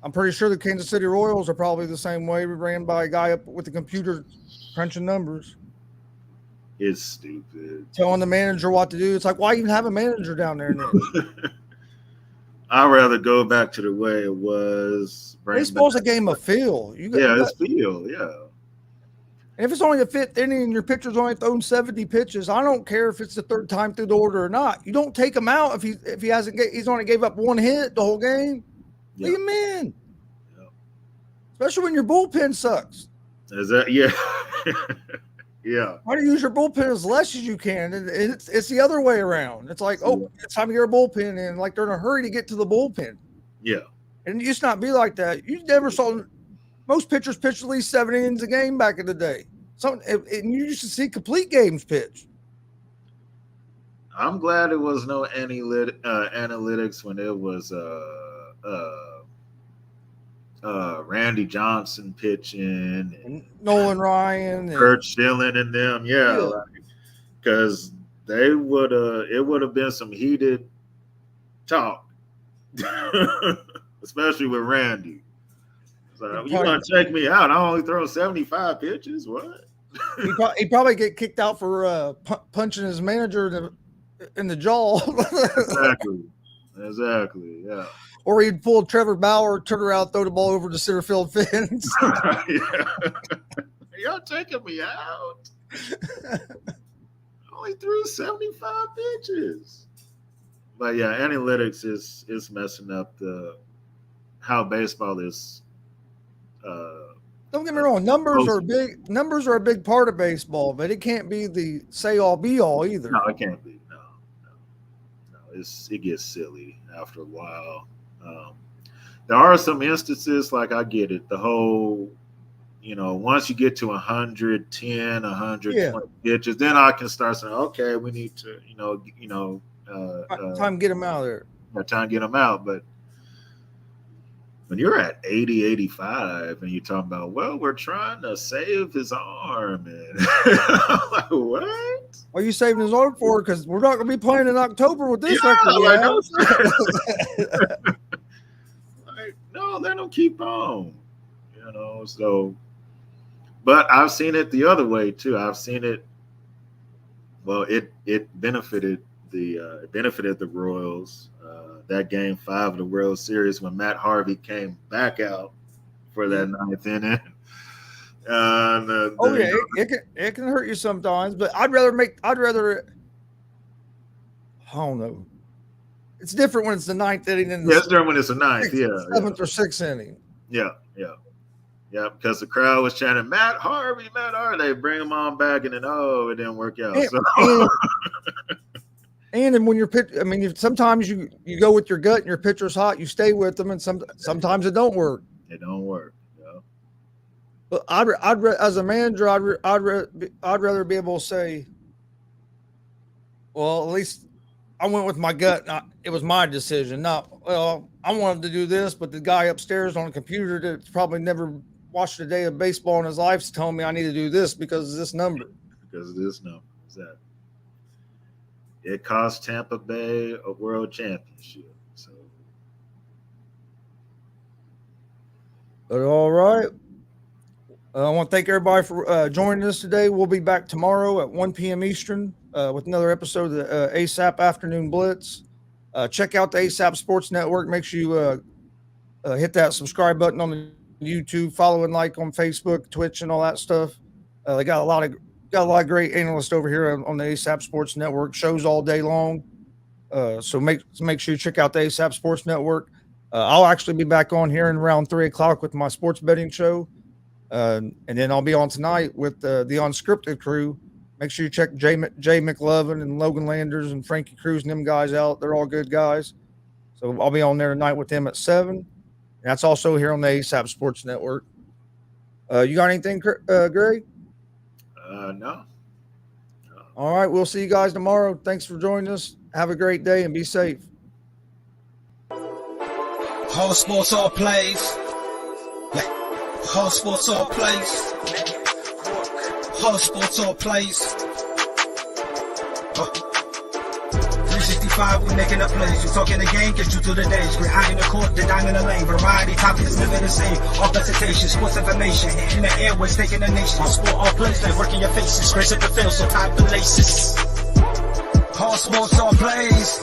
I'm pretty sure the Kansas City Royals are probably the same way. We ran by a guy up with the computer crunching numbers. It's stupid. Telling the manager what to do. It's like, why even have a manager down there now? I'd rather go back to the way it was. Baseball's a game of feel. It's feel, yeah. And if it's only the 5th inning and your pitcher's only thrown 70 pitches, I don't care if it's the 3rd time through the order or not. You don't take him out if he's only gave up 1 hit the whole game. Yeah. Leave him in. Yeah. Especially when your bullpen sucks. Is that yeah? Yeah. Try to use your bullpen as less as you can. And it's the other way around. It's like, it's time to get your bullpen in. Like they're in a hurry to get to the bullpen. Yeah. And it used to not be like that. You never saw most pitchers pitch at least 7 innings a game back in the day. And you used to see complete games pitched. I'm glad it was no analytics when it was Randy Johnson pitching and Nolan Ryan and Kurt Schilling and them, because it would have been some heated talk, especially with Randy. So, you want to check me out? I only throw 75 pitches. What? He'd probably get kicked out for punching his manager in the jaw. Exactly. Yeah. Or he'd pull Trevor Bauer, turn around, throw the ball over the center field fence. Y'all taking me out? I only threw 75 pitches. But yeah, analytics is messing up how baseball is. Don't get me wrong, numbers are a big part of baseball, but it can't be the say all be all either. No, it can't be. No. It gets silly after a while. There are some instances, like I get it, the whole, once you get to 110, 120 pitches, then I can start saying, okay, we need to, time to get them out of there. Time to get them out. But when you're at 80, 85, and you're talking about, well, we're trying to save his arm, and I'm like, what? What are you saving his arm for? Because we're not going to be playing in October with this. No, let them keep on. So, but I've seen it the other way too. I've seen it. Well, it benefited the Royals. That Game 5 of the World Series when Matt Harvey came back out for that 9th inning. It can hurt you sometimes, but I don't know. It's different when it's the 9th inning and it's different when it's the 9th, 7th or 6th inning. Yeah, because the crowd was chanting Matt Harvey. They bring him on back, and then it didn't work out. And when you're sometimes you go with your gut and your pitcher's hot, you stay with them, and sometimes it don't work. It don't work. Yeah. But I'd as a manager, I'd rather be able to say, well, at least I went with my gut. It was my decision. Not, well, I wanted to do this, but the guy upstairs on the computer that's probably never watched a day of baseball in his life is telling me I need to do this because of this number. Exactly. It cost Tampa Bay a world championship. So, but all right. I want to thank everybody for joining us today. We'll be back tomorrow at 1 p.m. Eastern with another episode of the ASAP Afternoon Blitz. Check out the ASAP Sports Network. Make sure you hit that subscribe button on the YouTube, follow and like on Facebook, Twitch, and all that stuff. They got a lot of great analysts over here on the ASAP Sports Network, shows all day long. So make sure you check out the ASAP Sports Network. I'll actually be back on here in around 3 o'clock with my sports betting show. And then I'll be on tonight with the Unscripted crew. Make sure you check Jay McLovin and Logan Landers and Frankie Cruz and them guys out. They're all good guys. So I'll be on there tonight with them at 7. And that's also here on the ASAP Sports Network. You got anything, Greg? No. All right. We'll see you guys tomorrow. Thanks for joining us. Have a great day and be safe. All sports, all plays. All sports, all plays. All sports, all plays. 365, we making up plays. You talking the game, get you through the days. We're high in the court, the dime in the lane. Variety topics, living the same. All presentation, sports information. Hitting the airways, taking the nation. All sport, all plays, like working your faces. Grace at the field, so tie the laces. All sports, all plays.